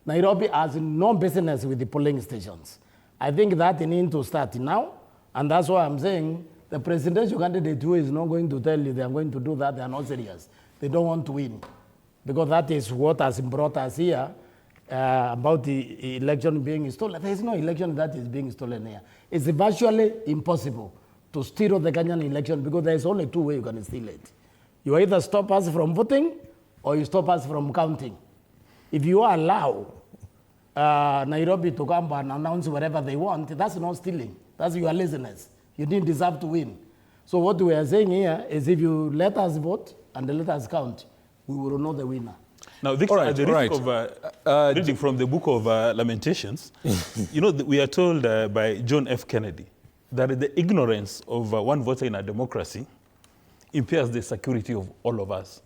S3: Nairobi has no business with the polling stations. I think that they need to start now, and that's why I'm saying the presidential candidate who is not going to tell you they are going to do that, they are not serious. They don't want to win, because that is what has brought us here about the election being stolen. There is no election that is being stolen here. It's virtually impossible to steal the Kenyan election, because there is only two ways you can steal it. You either stop us from voting or you stop us from counting. If you allow Nairobi to come and announce whatever they want, that's not stealing. That's your laziness. You didn't deserve to win. So what we are saying here is if you let us vote and let us count, we will know the winner.
S2: Now, Victor, at the risk of reading from the book of Lamentations, you know, we are told by John F. Kennedy that the ignorance of one voter in a democracy impairs the security of all of us.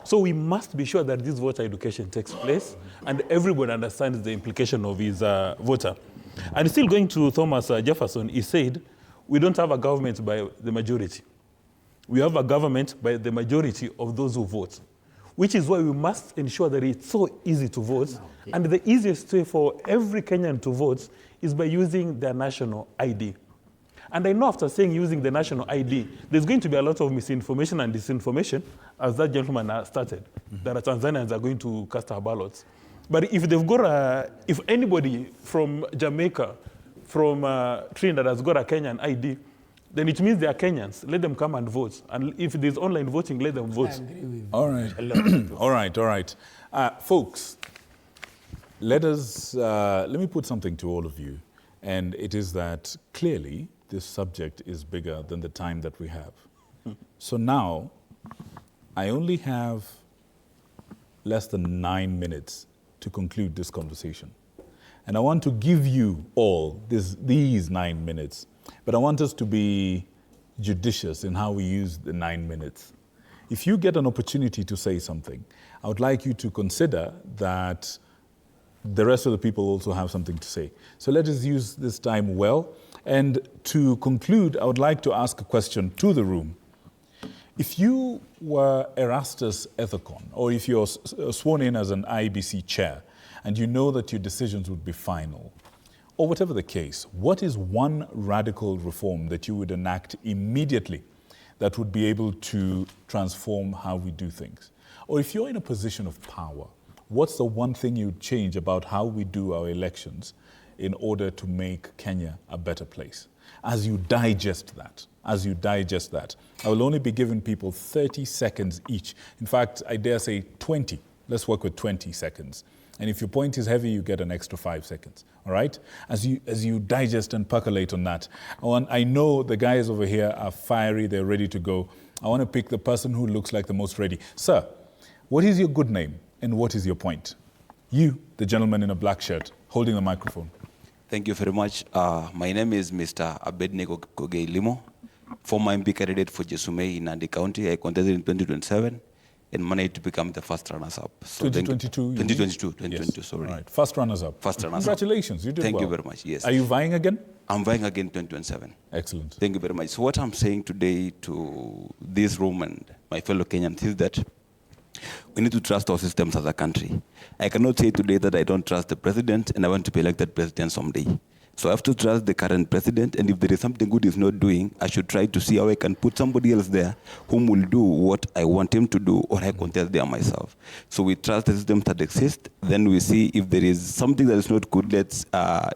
S2: So we must be sure that this voter education takes place and everyone understands the implication of his voter. And still going to Thomas Jefferson, he said, we don't have a government by the majority. We have a government by the majority of those who vote, which is why we must ensure that it's so easy to vote. And the easiest way for every Kenyan to vote is by using their national ID. And I know after saying using the national ID, there's going to be a lot of misinformation and disinformation, as that gentleman started, that Tanzanians are going to cast our ballots. But if they've got if anybody from Jamaica, from Trinidad has got a Kenyan ID, then it means they are Kenyans. Let them come and vote. And if there's online voting, let them vote.
S1: All right. all right. Folks, let me put something to all of you. And it is that clearly this subject is bigger than the time that we have. So now, I only have less than 9 minutes to conclude this conversation. And I want to give you all these 9 minutes, but I want us to be judicious in how we use the 9 minutes. If you get an opportunity to say something, I would like you to consider that the rest of the people also have something to say. So let us use this time well. And to conclude, I would like to ask a question to the room. If you were Erastus Ethekon, or if you're sworn in as an IEBC chair, and you know that your decisions would be final, or whatever the case, what is one radical reform that you would enact immediately that would be able to transform how we do things? Or if you're in a position of power, what's the one thing you'd change about how we do our elections in order to make Kenya a better place? As you digest that, I will only be giving people 30 seconds each. In fact, I dare say 20. Let's work with 20 seconds. And if your point is heavy, you get an extra 5 seconds, all right? As you digest and percolate on that, I know the guys over here are fiery, they're ready to go. I want to pick the person who looks like the most ready. Sir, what is your good name and what is your point? You, the gentleman in a black shirt, holding the microphone.
S19: Thank you very much. My name is Mr. Abednego Kogei Limo, former MP candidate for Jesume in Nandi County. I contested in 2027 and managed to become the first runners-up. So 2022, sorry.
S1: Right. First runners-up. Congratulations, you did well.
S19: Thank you very much, yes.
S1: Are you vying again?
S19: I'm vying again 2027.
S1: Excellent.
S19: Thank you very much. So what I'm saying today to this room and my fellow Kenyans is that we need to trust our systems as a country. I cannot say today that I don't trust the president and I want to be elected president someday. So I have to trust the current president, and if there is something good he's not doing, I should try to see how I can put somebody else there whom will do what I want him to do, or I contest there myself. So we trust the systems that exist, then we see if there is something that is not good, let's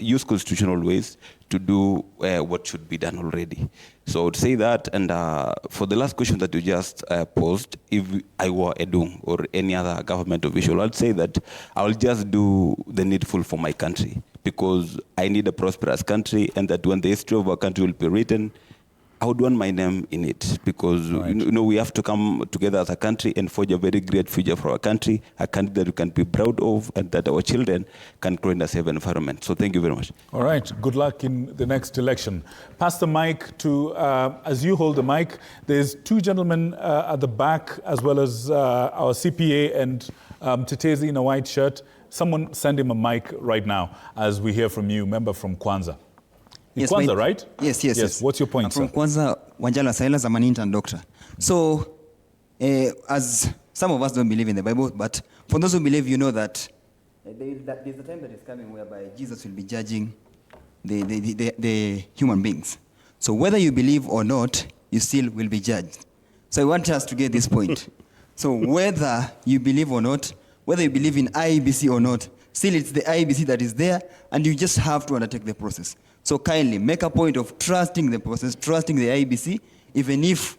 S19: use constitutional ways to do what should be done already. So I would say that, and for the last question that you just posed, if I were Edung or any other government official, I'd say that I will just do the needful for my country, because I need a prosperous country, and that when the history of our country will be written, I would want my name in it, because you know, we have to come together as a country and forge a very great future for our country, a country that we can be proud of and that our children can grow in a safe environment. So thank you very much.
S1: All right, good luck in the next election. Pass the mic to, as you hold the mic, there's two gentlemen at the back, as well as our CPA and Tetezi in a white shirt. Someone send him a mic right now as we hear from you, member from Kwanza.
S7: Yes,
S1: Kwanza, right?
S7: Yes.
S1: What's your point,
S7: I'm from
S1: sir?
S7: Kwanza, Wanjala Silas. I'm an intern doctor. So, as some of us don't believe in the Bible, but for those who believe, you know that there's a time that is coming whereby Jesus will be judging the human beings. So whether you believe or not, you still will be judged. So I want us to get this point. So whether you believe or not, whether you believe in IEBC or not, still it's the IEBC that is there, and you just have to undertake the process. So kindly make a point of trusting the process, trusting the IEBC, even if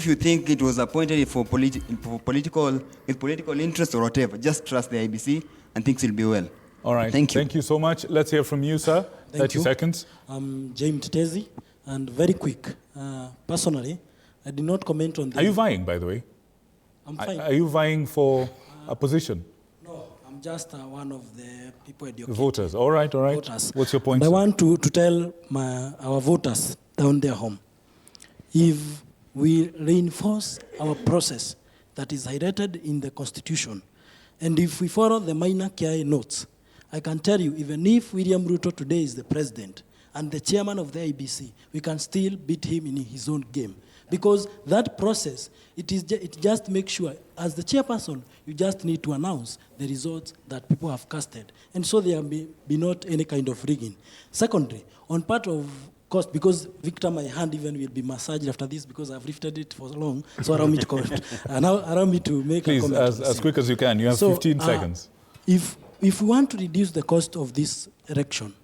S7: you think it was appointed for political interest or whatever. Just trust the IEBC, and things will be well.
S1: All right.
S7: Thank you.
S1: Thank you so much. Let's hear from you, sir. 30 seconds.
S20: I'm James Tetezi. and very quick. Personally, I did not comment on this.
S1: Are you vying, by the way?
S20: I'm fine.
S1: Are you vying for a position?
S20: No, I'm just one of the people educated.
S1: Voters. All right, all right.
S20: Voters.
S1: What's your point,
S20: And I
S1: sir?
S20: want to tell our voters down there home, if we reinforce our process that is highlighted in the Constitution, and if we follow the minor KI notes, I can tell you, even if William Ruto today is the president and the chairman of the IEBC, we can still beat him in his own game. Because that process, it just makes sure, as the chairperson, you just need to announce the results that people have casted. And so there be not any kind of rigging. Secondly, on part of cost, because Victor, my hand even will be massaged after this because I've lifted it for so long, so allow me to comment. Now allow me to make a comment.
S1: Please, as quick as you can. You have 15 seconds.
S20: If we want to reduce the cost of this election,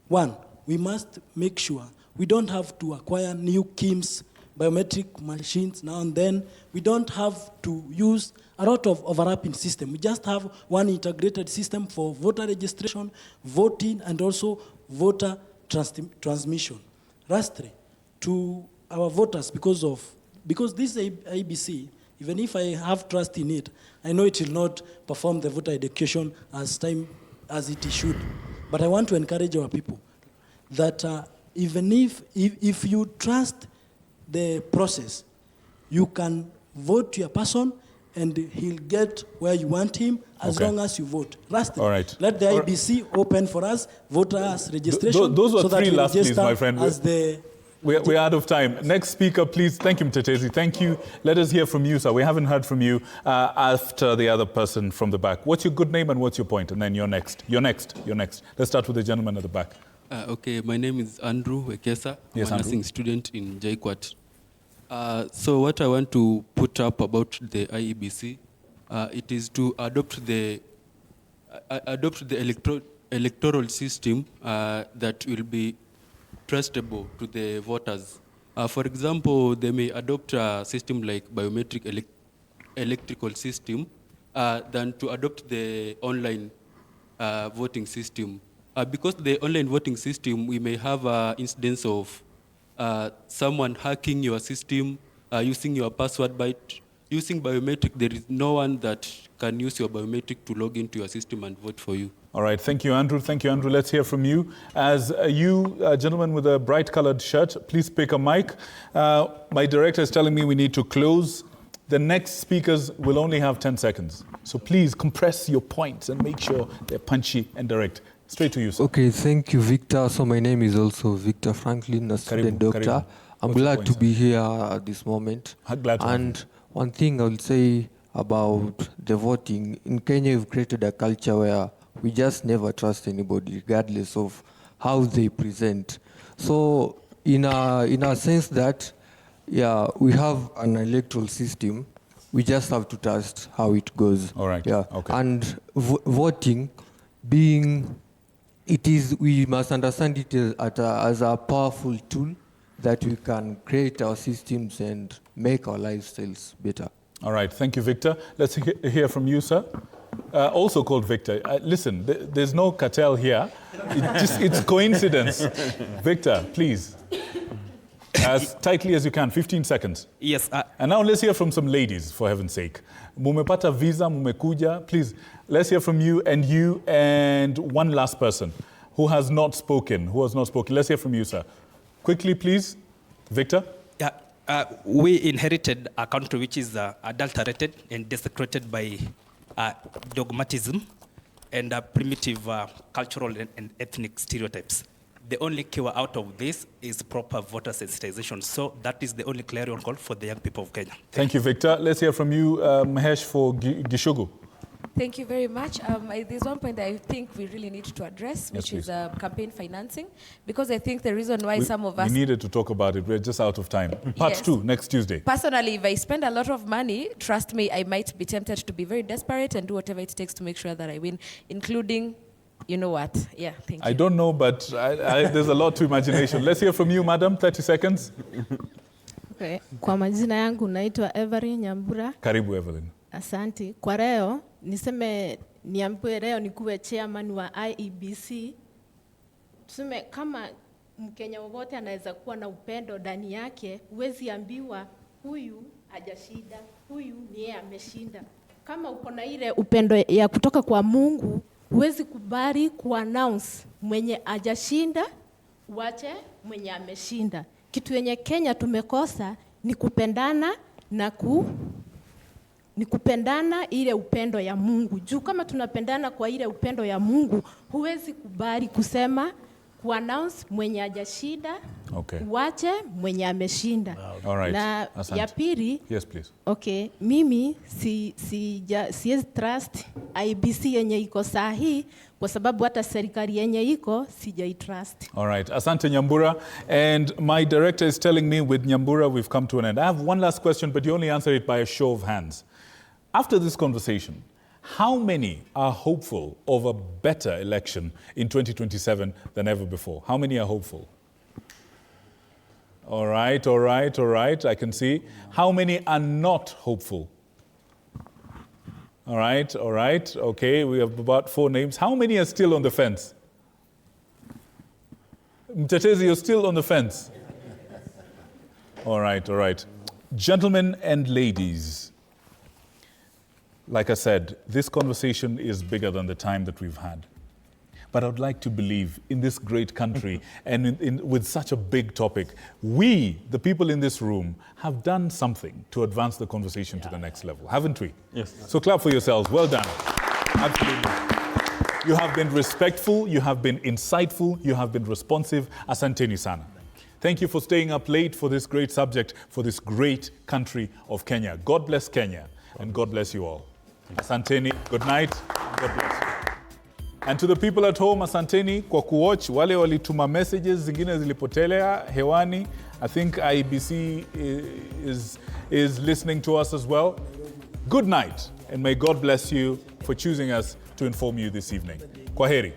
S20: one, we must make sure we don't have to acquire new KIMS biometric machines now and then. We don't have to use a lot of overlapping system. We just have one integrated system for voter registration, voting, and also voter transmission. Lastly, to our voters, because this IEBC, even if I have trust in it, I know it will not perform the voter education as it should. But I want to encourage our people that even if you trust the process, you can vote your person and he'll get where you want him as long as you vote. Lastly, let the IEBC open for us voters registration.
S1: Those were
S20: so that
S1: three
S20: we
S1: lastlies,
S20: register
S1: my friend.
S20: As the
S1: We're out of time. Next speaker, please. Thank you, Mtetezi. Thank you. Let us hear from you, sir. We haven't heard from you after the other person from the back. What's your good name and what's your point? And then you're next. You're next. Let's start with the gentleman at the back.
S21: Okay, my name is Andrew Wekesa.
S1: Yes,
S21: I'm a
S1: Andrew.
S21: nursing student in JKUAT. So what I want to put up about the IEBC, it is to adopt the electoral system that will be trustable to the voters. For example, they may adopt a system like biometric electrical system than to adopt the online voting system. Because the online voting system, we may have incidents of someone hacking your system, using your password, but using biometric, there is no one that can use your biometric to log into your system and vote for you.
S1: All right. Thank you, Andrew. Thank you, Andrew. Let's hear from you. As you, gentleman with a bright-colored shirt, please pick a mic. My director is telling me we need to close. The next speakers will only have 10 seconds. So please compress your points and make sure they're punchy and direct. Straight to you, sir.
S22: Okay, thank you, Victor. So my name is also Victor Franklin, a student doctor.
S1: Karibu.
S22: I'm
S1: What's your
S22: glad
S1: point,
S22: to
S1: sir?
S22: be here at this moment.
S1: Glad to have
S22: And one thing I will say about the voting, in Kenya we've created a culture where we just never trust anybody, regardless of how they present. So in a sense that, yeah, we have an electoral system, we just have to trust how it goes.
S1: All right.
S22: Yeah.
S1: Okay.
S22: And voting being, we must understand it as a powerful tool that we can create our systems and make our lifestyles better.
S1: All right. Thank you, Victor. Let's hear from you, sir. Also called Victor. Listen, there's no cartel here. It's coincidence. Victor, please. As tightly as you can, 15 seconds.
S13: Yes.
S1: And now let's hear from some ladies, for heaven's sake. Mumepata visa, mumekuja. Please, let's hear from you and one last person who has not spoken. Let's hear from you, sir. Quickly, please. Victor?
S13: Yeah. We inherited a country which is adulterated and desecrated by dogmatism and primitive cultural and ethnic stereotypes. The only cure out of this is proper voter sensitization. So that is the only clarion call for the young people of Kenya.
S1: Thank you, Victor. Let's hear from you, Mahesh, for Gishugu.
S18: Thank you very much. There's one point that I think we really need to address, which is campaign financing, because I think the reason why some of us...
S1: We needed to talk about it. We're just out of time. Part 2, next Tuesday.
S18: Personally, if I spend a lot of money, trust me, I might be tempted to be very desperate and do whatever it takes to make sure that I win, including... You know what? Yeah, thank you.
S1: I don't know, but there's a lot to imagination. Let's hear from you, madam. 30 seconds.
S23: Okay. Kwa majina yangu naitwa Evelyn Nyambura.
S1: Karibu, Evelyn.
S23: Asante. Kwa leo, niambiwe leo nikuwe chairman wa IEBC. Tuseme kama Mkenya wowote anaweza kuwa na upendo ndani yake. Huwezi ambiwa huyu hajashinda, huyu ni yeye ameshinda. Kama uko na ile upendo ya kutoka kwa Mungu, huwezi kubali kuannounce mwenye hajashinda, uache mwenye ameshinda. Kitu yenye Kenya tumekosa ni kupendana na ni kupendana ile upendo ya Mungu. Juu kama tunapendana kwa ile upendo ya Mungu, huwezi kubali kusema kuannounce mwenye hajashinda, uache mwenye ameshinda.
S1: Alright.
S23: Na
S1: Asante.
S23: ya pili,
S1: Yes, please.
S23: Okay, mimi siwezi trust IEBC yenye iko sahi kwa sababu hata serikali yenye iko sijaitrust.
S1: All right. Asante Nyambura. And my director is telling me with Nyambura we've come to an end. I have one last question, but you only answer it by a show of hands. After this conversation, how many are hopeful of a better election in 2027 than ever before? How many are hopeful? All right, all right, all right. I can see. How many are not hopeful? All right, all right. Okay, we have about 4 names. How many are still on the fence? Mtetezi, you're still on the fence? All right, all right. Gentlemen and ladies, like I said, this conversation is bigger than the time that we've had. But I would like to believe in this great country and with such a big topic, we, the people in this room, have done something to advance the conversation to the next level, haven't we?
S2: Yes.
S1: So clap for yourselves. Well done. Absolutely. You have been respectful, you have been insightful, you have been responsive. Asanteni sana. Thank you for staying up late for this great subject, for this great country of Kenya. God bless Kenya, and God bless you all. Asanteni, good night, God bless you. And to the people at home, asanteni kwa kuwatch. Wale walituma messages, zingine zilipotelea hewani. I think IEBC is listening to us as well. Good night, and may God bless you for choosing us to inform you this evening. Kwaheri.